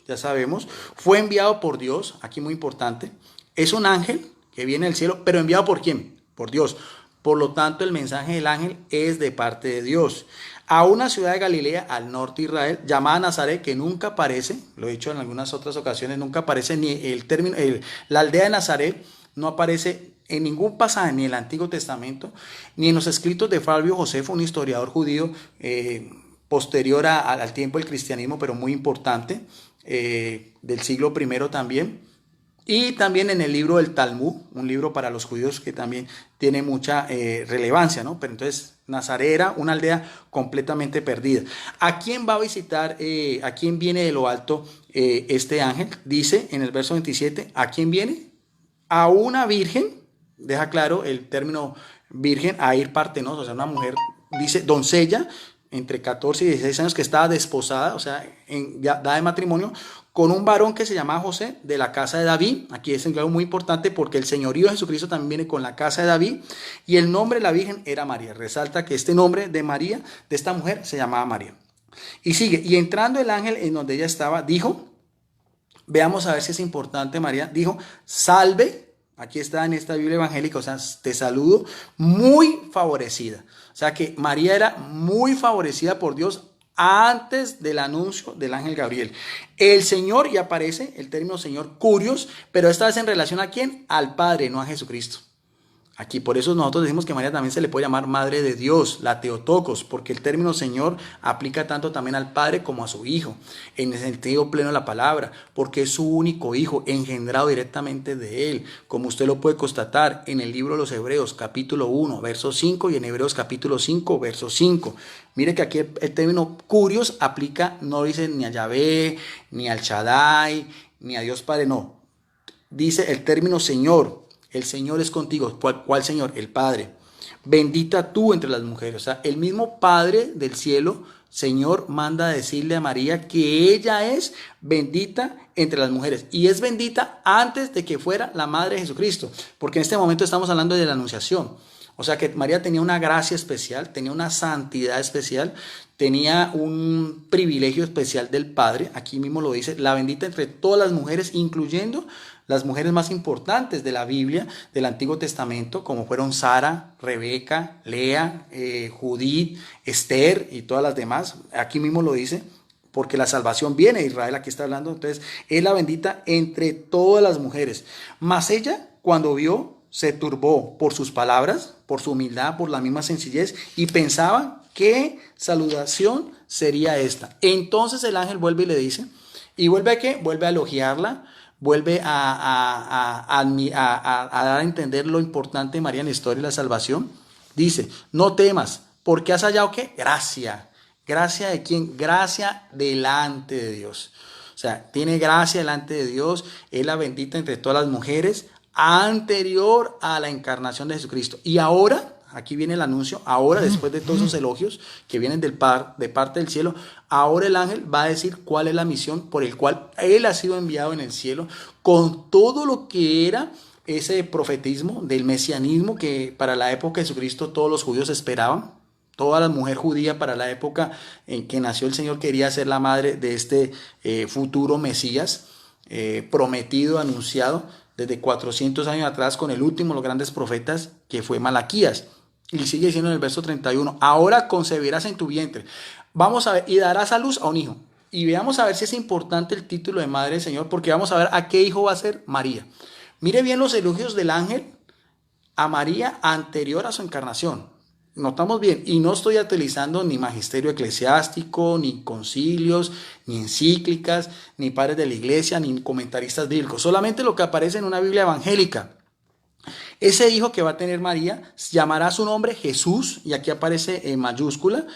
Speaker 1: ya sabemos, fue enviado por Dios. Aquí muy importante. Es un ángel que viene del cielo, pero enviado ¿por quién? Por Dios. Por lo tanto, el mensaje del ángel es de parte de Dios. A una ciudad de Galilea, al norte de Israel, llamada Nazaret, que nunca aparece, lo he dicho en algunas otras ocasiones, nunca aparece ni el término, la aldea de Nazaret no aparece en ningún pasaje, ni en el Antiguo Testamento, ni en los escritos de Flavio Josefo, un historiador judío posterior al tiempo del cristianismo, pero muy importante, del siglo I también. Y también en el libro del Talmud, un libro para los judíos que también tiene mucha relevancia, ¿no? Pero entonces Nazaret era una aldea completamente perdida. ¿A quién va a visitar, a quién viene de lo alto este ángel? Dice en el verso 27, ¿a quién viene? A una virgen, deja claro el término virgen, a ir partenosa, o sea, una mujer, dice doncella, entre 14 y 16 años que estaba desposada, o sea, ya da de matrimonio, con un varón que se llamaba José, de la casa de David. Aquí es algo muy importante porque el señorío de Jesucristo también viene con la casa de David, y el nombre de la Virgen era María. Resalta que este nombre de María, de esta mujer, se llamaba María. Y sigue, y entrando el ángel en donde ella estaba, dijo, veamos a ver si es importante, María, dijo, salve, aquí está en esta Biblia evangélica, o sea, te saludo, muy favorecida. O sea que María era muy favorecida por Dios antes del anuncio del ángel Gabriel. El Señor, y aparece el término Señor, curios, pero esta vez en relación a quién, al Padre, no a Jesucristo. Aquí por eso nosotros decimos que María también se le puede llamar Madre de Dios, la Teotocos, porque el término Señor aplica tanto también al Padre como a su Hijo, en el sentido pleno de la palabra, porque es su único Hijo, engendrado directamente de Él, como usted lo puede constatar en el libro de los Hebreos, capítulo 1, verso 5, y en Hebreos capítulo 5, verso 5. Mire que aquí el término curios aplica, no dice ni a Yahvé, ni al Shaddai, ni a Dios Padre, no. Dice el término Señor. El Señor es contigo. ¿Cuál Señor? El Padre. Bendita tú entre las mujeres. O sea, el mismo Padre del cielo, Señor, manda a decirle a María que ella es bendita entre las mujeres. Y es bendita antes de que fuera la madre de Jesucristo. Porque en este momento estamos hablando de la anunciación. O sea que María tenía una gracia especial, tenía una santidad especial, tenía un privilegio especial del Padre. Aquí mismo lo dice, la bendita entre todas las mujeres, incluyendo las mujeres más importantes de la Biblia, del Antiguo Testamento, como fueron Sara, Rebeca, Lea, Judith, Esther y todas las demás. Aquí mismo lo dice, porque la salvación viene de Israel, aquí está hablando. Entonces, es la bendita entre todas las mujeres. Mas ella, cuando vio, se turbó por sus palabras, por su humildad, por la misma sencillez, y pensaba qué saludación sería esta. Entonces el ángel vuelve y le dice, y vuelve a qué, vuelve a elogiarla, vuelve a dar a entender lo importante de María en la historia de la salvación. Dice, no temas, porque has hallado ¿qué? Gracia. ¿Gracia de quién? Gracia delante de Dios. O sea, tiene gracia delante de Dios, es la bendita entre todas las mujeres, anterior a la encarnación de Jesucristo. Y ahora, aquí viene el anuncio, ahora después de todos esos elogios que vienen de parte del cielo, ahora el ángel va a decir cuál es la misión por el cual él ha sido enviado en el cielo, con todo lo que era ese profetismo del mesianismo que para la época de Jesucristo todos los judíos esperaban. Toda la mujer judía para la época en que nació el Señor quería ser la madre de este futuro Mesías prometido, anunciado desde 400 años atrás con el último de los grandes profetas que fue Malaquías. Y sigue diciendo en el verso 31, ahora concebirás en tu vientre. Vamos a ver, y darás a luz a un hijo. Y veamos a ver si es importante el título de Madre del Señor, porque vamos a ver a qué hijo va a ser María. Mire bien los elogios del ángel a María anterior a su encarnación. Notamos bien, y no estoy utilizando ni magisterio eclesiástico, ni concilios, ni encíclicas, ni padres de la iglesia, ni comentaristas bíblicos, solamente lo que aparece en una Biblia evangélica. Ese hijo que va a tener María llamará su nombre Jesús, y aquí aparece en mayúscula,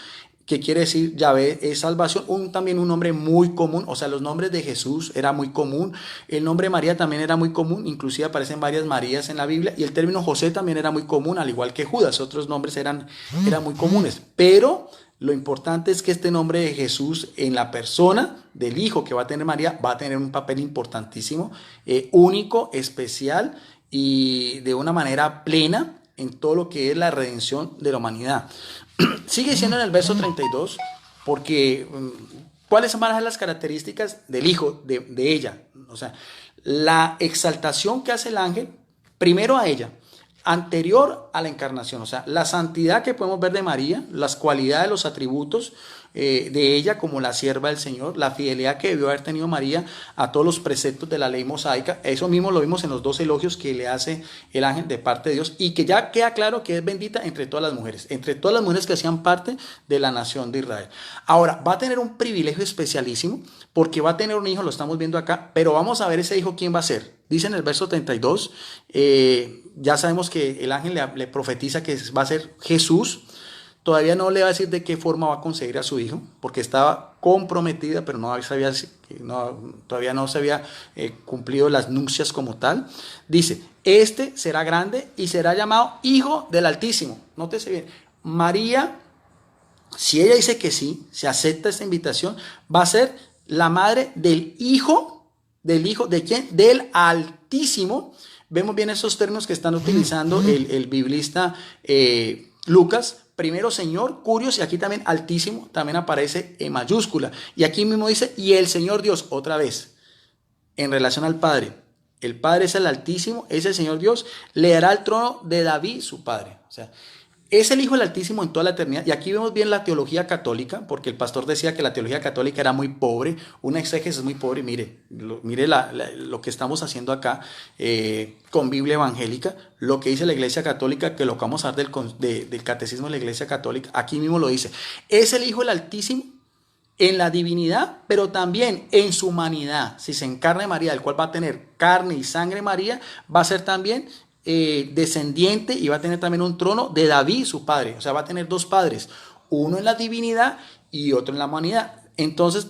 Speaker 1: que quiere decir Yahvé es salvación, también un nombre muy común, o sea, los nombres de Jesús era muy común, el nombre María también era muy común, inclusive aparecen varias Marías en la Biblia, y el término José también era muy común, al igual que Judas, otros nombres eran muy comunes, pero lo importante es que este nombre de Jesús en la persona del hijo que va a tener María va a tener un papel importantísimo, único, especial y de una manera plena en todo lo que es la redención de la humanidad. Sigue siendo en el verso 32, porque ¿cuáles van a ser las características del hijo de ella? O sea, la exaltación que hace el ángel, primero a ella, anterior a la encarnación, o sea, la santidad que podemos ver de María, las cualidades, los atributos de ella como la sierva del Señor, la fidelidad que debió haber tenido María a todos los preceptos de la ley mosaica, eso mismo lo vimos en los dos elogios que le hace el ángel de parte de Dios, y que ya queda claro que es bendita entre todas las mujeres que hacían parte de la nación de Israel. Ahora, va a tener un privilegio especialísimo, porque va a tener un hijo, lo estamos viendo acá, pero vamos a ver ese hijo quién va a ser. Dice en el verso 32, ya sabemos que el ángel le profetiza que va a ser Jesús. Todavía no le va a decir de qué forma va a concebir a su hijo, porque estaba comprometida, pero todavía no se había cumplido las nupcias como tal. Dice, este será grande y será llamado Hijo del Altísimo. Nótese bien, María, si ella dice que sí, se acepta esta invitación, va a ser la madre del Hijo, ¿de quién? Del Altísimo. Vemos bien esos términos que están utilizando el biblista Lucas, primero Señor, Curios, y aquí también Altísimo, también aparece en mayúscula. Y aquí mismo dice, y el Señor Dios, otra vez, en relación al Padre. El Padre es el Altísimo, es el Señor Dios, le dará el trono de David, su padre. O sea, es el Hijo del Altísimo en toda la eternidad. Y aquí vemos bien la teología católica, porque el pastor decía que la teología católica era muy pobre, una exégesis muy pobre. Mire, mire lo que estamos haciendo acá con Biblia evangélica, lo que dice la Iglesia Católica, que lo que vamos a ver del catecismo de la Iglesia Católica, aquí mismo lo dice. Es el Hijo del Altísimo en la divinidad, pero también en su humanidad. Si se encarna María, el cual va a tener carne y sangre María, va a ser también descendiente y va a tener también un trono de David, su padre. O sea, va a tener dos padres, uno en la divinidad y otro en la humanidad. Entonces,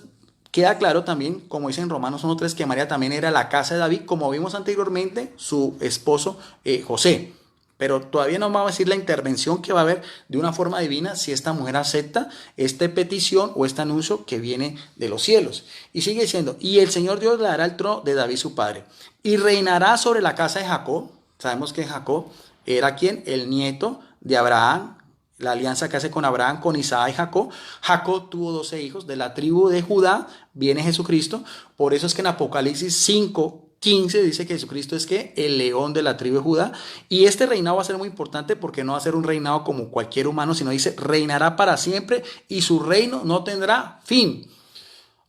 Speaker 1: queda claro también, como dice en Romanos 1:3, que María también era la casa de David, como vimos anteriormente, su esposo José. Pero todavía no vamos a decir la intervención que va a haber de una forma divina si esta mujer acepta esta petición o este anuncio que viene de los cielos. Y sigue diciendo, y el Señor Dios le dará el trono de David su padre, y reinará sobre la casa de Jacob. Sabemos que Jacob era quien, el nieto de Abraham, la alianza que hace con Abraham, con Isaac y Jacob. Jacob tuvo 12 hijos, de la tribu de Judá viene Jesucristo. Por eso es que en Apocalipsis 5:15 dice que Jesucristo es que el león de la tribu de Judá. Y este reinado va a ser muy importante porque no va a ser un reinado como cualquier humano, sino dice, reinará para siempre y su reino no tendrá fin.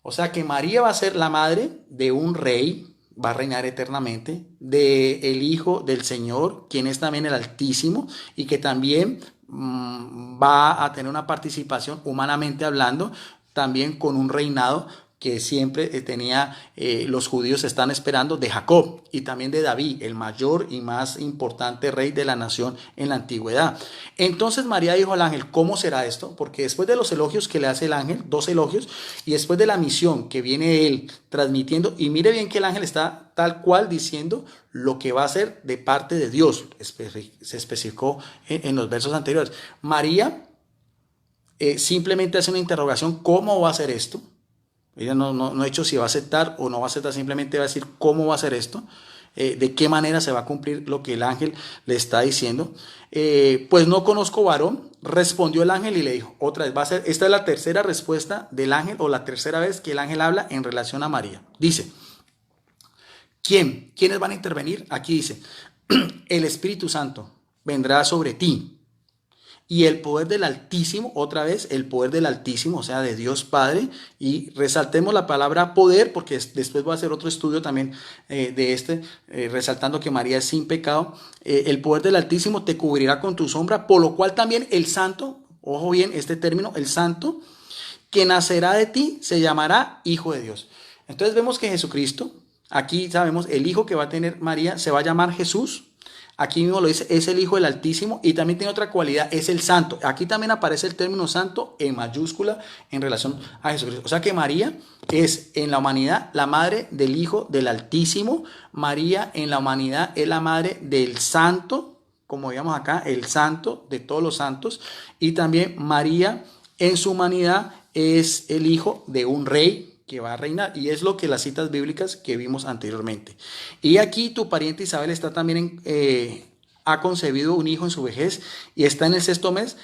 Speaker 1: O sea que María va a ser la madre de un rey, va a reinar eternamente, del Hijo del Señor, quien es también el Altísimo, y que también va a tener una participación, humanamente hablando, también con un reinado que siempre tenía, los judíos están esperando, de Jacob y también de David, el mayor y más importante rey de la nación en la antigüedad. Entonces María dijo al ángel, ¿cómo será esto? Porque después de los elogios que le hace el ángel, 2 elogios, y después de la misión que viene él transmitiendo, y mire bien que el ángel está tal cual diciendo lo que va a hacer de parte de Dios, se especificó en los versos anteriores. María simplemente hace una interrogación, ¿cómo va a hacer esto? Ella no ha dicho si va a aceptar o no va a aceptar, simplemente va a decir cómo va a hacer esto, de qué manera se va a cumplir lo que el ángel le está diciendo. Pues no conozco varón, respondió el ángel y le dijo, otra vez, esta es la tercera respuesta del ángel o la tercera vez que el ángel habla en relación a María. Dice, ¿quiénes van a intervenir? Aquí dice, el Espíritu Santo vendrá sobre ti. Y el poder del Altísimo, otra vez, el poder del Altísimo, o sea, de Dios Padre. Y resaltemos la palabra poder, porque después voy a hacer otro estudio también resaltando que María es sin pecado. El poder del Altísimo te cubrirá con tu sombra, por lo cual también el Santo, ojo bien este término, el Santo, que nacerá de ti, se llamará Hijo de Dios. Entonces vemos que Jesucristo, aquí sabemos, el Hijo que va a tener María, se va a llamar Jesús. Aquí mismo lo dice, es el Hijo del Altísimo y también tiene otra cualidad, es el Santo. Aquí también aparece el término Santo en mayúscula en relación a Jesucristo. O sea que María es en la humanidad la madre del Hijo del Altísimo. María en la humanidad es la madre del Santo, como digamos acá, el Santo de todos los santos. Y también María en su humanidad es el hijo de un rey que va a reinar, y es lo que las citas bíblicas que vimos anteriormente. Y aquí tu pariente Isabel está también ha concebido un hijo en su vejez y está en el 6º mes,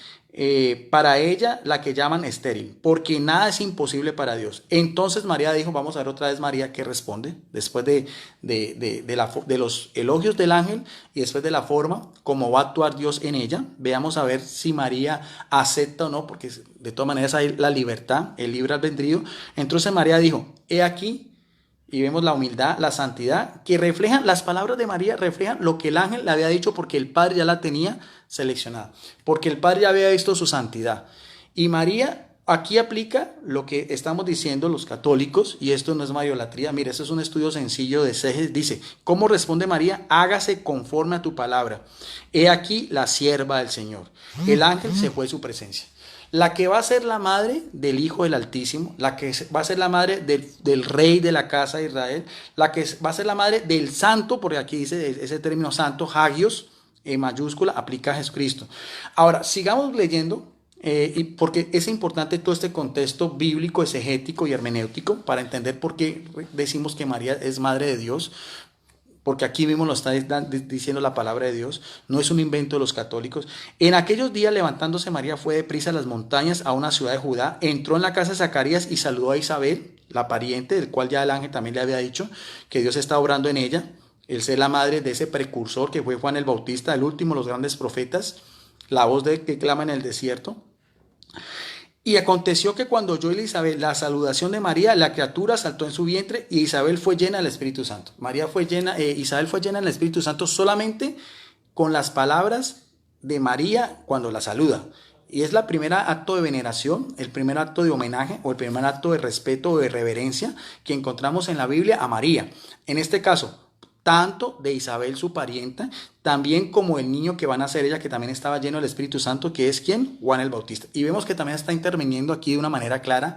Speaker 1: para ella la que llaman estéril, porque nada es imposible para Dios. Entonces María dijo, vamos a ver otra vez María qué responde, después de los elogios del ángel y después de la forma como va a actuar Dios en ella. Veamos a ver si María acepta o no, porque de todas maneras hay la libertad, el libre albedrío. Entonces María dijo, he aquí. Y vemos la humildad, la santidad, que reflejan, las palabras de María reflejan lo que el ángel le había dicho, porque el Padre ya la tenía seleccionada, porque el Padre ya había visto su santidad. Y María aquí aplica lo que estamos diciendo los católicos, y esto no es mariolatría. Mira, esto es un estudio sencillo de Seges. Dice, ¿cómo responde María? Hágase conforme a tu palabra. He aquí la sierva del Señor. El ángel se fue de su presencia. La que va a ser la madre del Hijo del Altísimo, la que va a ser la madre del rey de la casa de Israel, la que va a ser la madre del santo, porque aquí dice ese término santo, hagios, en mayúscula, aplica a Jesucristo. Ahora, sigamos leyendo, porque es importante todo este contexto bíblico, exegético y hermenéutico para entender por qué decimos que María es madre de Dios. porque aquí mismo lo está diciendo la palabra de Dios, no es un invento de los católicos. En aquellos días, levantándose María, fue deprisa a las montañas, a una ciudad de Judá, entró en la casa de Zacarías y saludó a Isabel, la pariente, del cual ya el ángel también le había dicho que Dios está obrando en ella. Él es la madre de ese precursor que fue Juan el Bautista, el último de los grandes profetas, la voz de que clama en el desierto. Y aconteció que cuando oyó Isabel la saludación de María, la criatura saltó en su vientre y Isabel fue llena del Espíritu Santo. Isabel fue llena del Espíritu Santo solamente con las palabras de María cuando la saluda. Y es la primera acto de veneración, el primer acto de homenaje o el primer acto de respeto o de reverencia que encontramos en la Biblia a María. En este caso, tanto de Isabel, su parienta, también como el niño que van a nacer ella, que también estaba lleno del Espíritu Santo, que es ¿quién? Juan el Bautista. Y vemos que también está interviniendo aquí de una manera clara,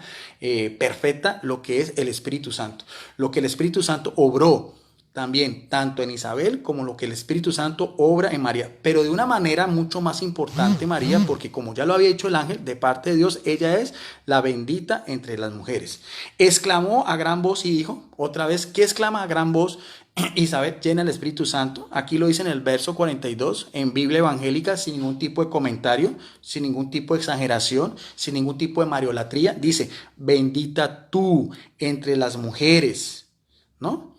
Speaker 1: perfecta, lo que es el Espíritu Santo. Lo que el Espíritu Santo obró también, tanto en Isabel como lo que el Espíritu Santo obra en María, pero de una manera mucho más importante María, porque como ya lo había dicho el ángel, de parte de Dios, ella es la bendita entre las mujeres. Exclamó a gran voz y dijo, otra vez, ¿qué exclama a gran voz? Isabel llena el Espíritu Santo. Aquí lo dice en el verso 42, en Biblia evangélica, sin ningún tipo de comentario, sin ningún tipo de exageración, sin ningún tipo de mariolatría. Dice, bendita tú entre las mujeres, ¿no?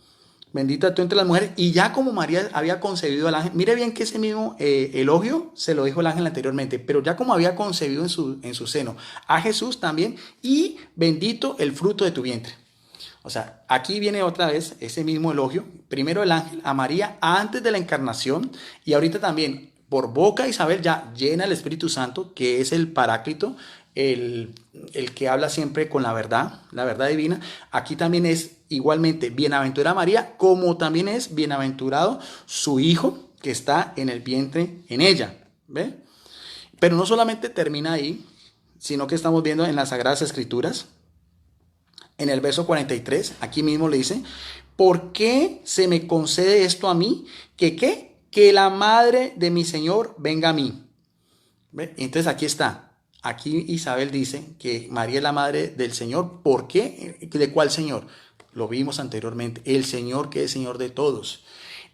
Speaker 1: Bendita tú entre las mujeres. Y ya como María había concebido al ángel, mire bien que ese mismo elogio se lo dijo el ángel anteriormente, pero ya como había concebido en su seno a Jesús también, y bendito el fruto de tu vientre. O sea, aquí viene otra vez ese mismo elogio. Primero el ángel a María antes de la encarnación, y ahorita también por boca de Isabel ya llena el Espíritu Santo, que es el Paráclito, el que habla siempre con la verdad divina. Aquí también es igualmente bienaventurada María, como también es bienaventurado su hijo que está en el vientre en ella. ¿Ve? Pero no solamente termina ahí, sino que estamos viendo en las Sagradas Escrituras, en el verso 43, aquí mismo le dice, ¿por qué se me concede esto a mí? ¿Que qué? Que la madre de mi Señor venga a mí. ¿Ve? Entonces aquí está. Aquí Isabel dice que María es la madre del Señor. ¿Por qué? ¿De cuál Señor? Lo vimos anteriormente. El Señor que es Señor de todos.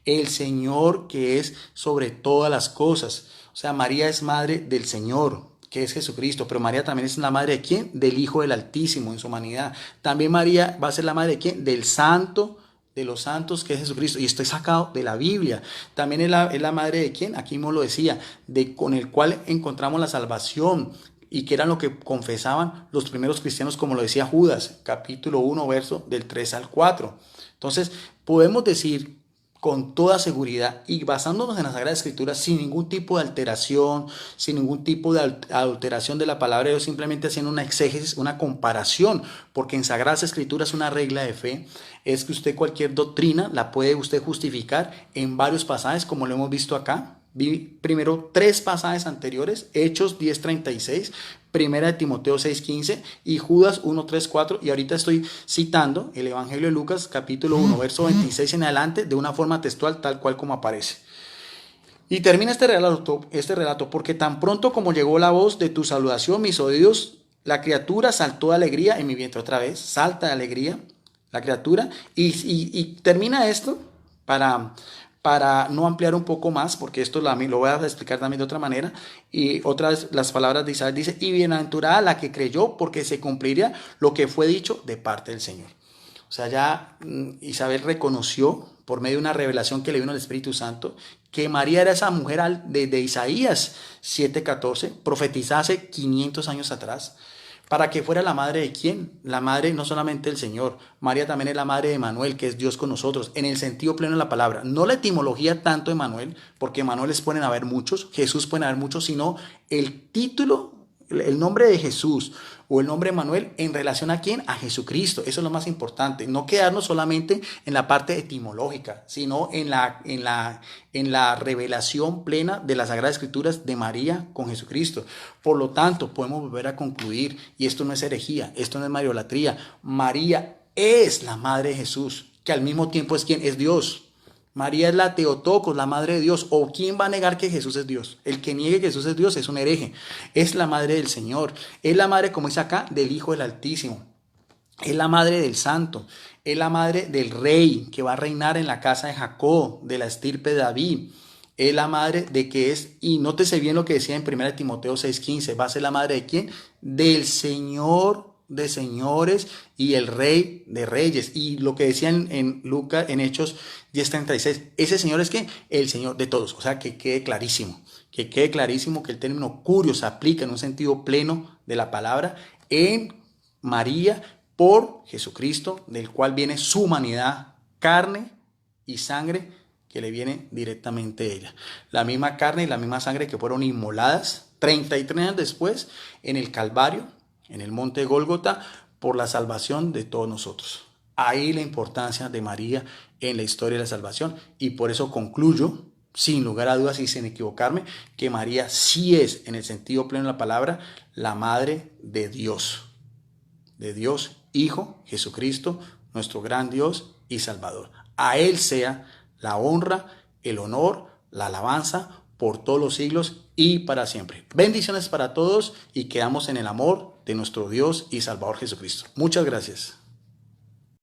Speaker 1: El Señor que es sobre todas las cosas. O sea, María es madre del Señor, que es Jesucristo, pero María también es la madre de ¿quién? Del Hijo del Altísimo en su humanidad. También María va a ser la madre de ¿quién? Del Santo de los santos, que es Jesucristo, y esto es sacado de la Biblia. También es la madre de ¿quién? Aquí mismo lo decía, con el cual encontramos la salvación, y que eran lo que confesaban los primeros cristianos, como lo decía Judas, capítulo 1, verso del 3 al 4. Entonces, podemos decir con toda seguridad y basándonos en la Sagrada Escritura, sin ningún tipo de alteración, sin ningún tipo de adulteración de la palabra de Dios, simplemente haciendo una exégesis, una comparación, porque en Sagradas Escrituras una regla de fe es que usted cualquier doctrina la puede usted justificar en varios pasajes, como lo hemos visto acá. Vi primero 3 pasajes anteriores, Hechos 10:36, Primera de Timoteo 6:15 y Judas 1:3-4, y ahorita estoy citando el Evangelio de Lucas capítulo 1, verso 26 en adelante, de una forma textual tal cual como aparece. Y termina este relato, porque tan pronto como llegó la voz de tu saludación, mis oídos, la criatura saltó de alegría en mi vientre. Otra vez, salta de alegría la criatura, y termina esto para no ampliar un poco más, porque esto lo voy a explicar también de otra manera. Y otra vez las palabras de Isabel dice, y bienaventurada la que creyó, porque se cumpliría lo que fue dicho de parte del Señor. O sea, ya Isabel reconoció por medio de una revelación que le vino el Espíritu Santo, que María era esa mujer de Isaías 7:14, profetizada hace 500 años atrás, para que fuera la madre de ¿quién? La madre no solamente del Señor. María también es la madre de Emanuel, que es Dios con nosotros, en el sentido pleno de la palabra. No la etimología tanto de Emanuel, porque Emanueles pueden haber muchos, Jesús pueden haber muchos, sino el título, el nombre de Jesús o el nombre de Emanuel en relación a ¿quién? A Jesucristo. Eso es lo más importante. No quedarnos solamente en la parte etimológica, sino en la revelación plena de las Sagradas Escrituras de María con Jesucristo. Por lo tanto, podemos volver a concluir, y esto no es herejía, esto no es mariolatría. María es la madre de Jesús, que al mismo tiempo es ¿quién? Es Dios. María es la Teotocos, la madre de Dios. ¿O quién va a negar que Jesús es Dios? El que niegue que Jesús es Dios es un hereje. Es la madre del Señor. Es la madre, como dice acá, del Hijo del Altísimo. Es la madre del santo, es la madre del rey que va a reinar en la casa de Jacob, de la estirpe de David. Es la madre de que es, y nótese bien lo que decía en 1 Timoteo 6:15, va a ser la madre de quién? Del Señor de señores y el Rey de reyes. Y lo que decían en Lucas, en Hechos 10:36, ese Señor es que el Señor de todos. O sea, que quede clarísimo que el término curio se aplica en un sentido pleno de la palabra en María por Jesucristo, del cual viene su humanidad, carne y sangre que le viene directamente de ella. La misma carne y la misma sangre que fueron inmoladas 33 años después en el Calvario, en el monte de Gólgota, por la salvación de todos nosotros. Ahí la importancia de María en la historia de la salvación, y por eso concluyo, sin lugar a dudas y sin equivocarme, que María sí es, en el sentido pleno de la palabra, la madre de Dios Hijo, Jesucristo, nuestro gran Dios y Salvador. A Él sea la honra, el honor, la alabanza por todos los siglos y para siempre. Bendiciones para todos y quedamos en el amor de nuestro Dios y Salvador Jesucristo. Muchas gracias.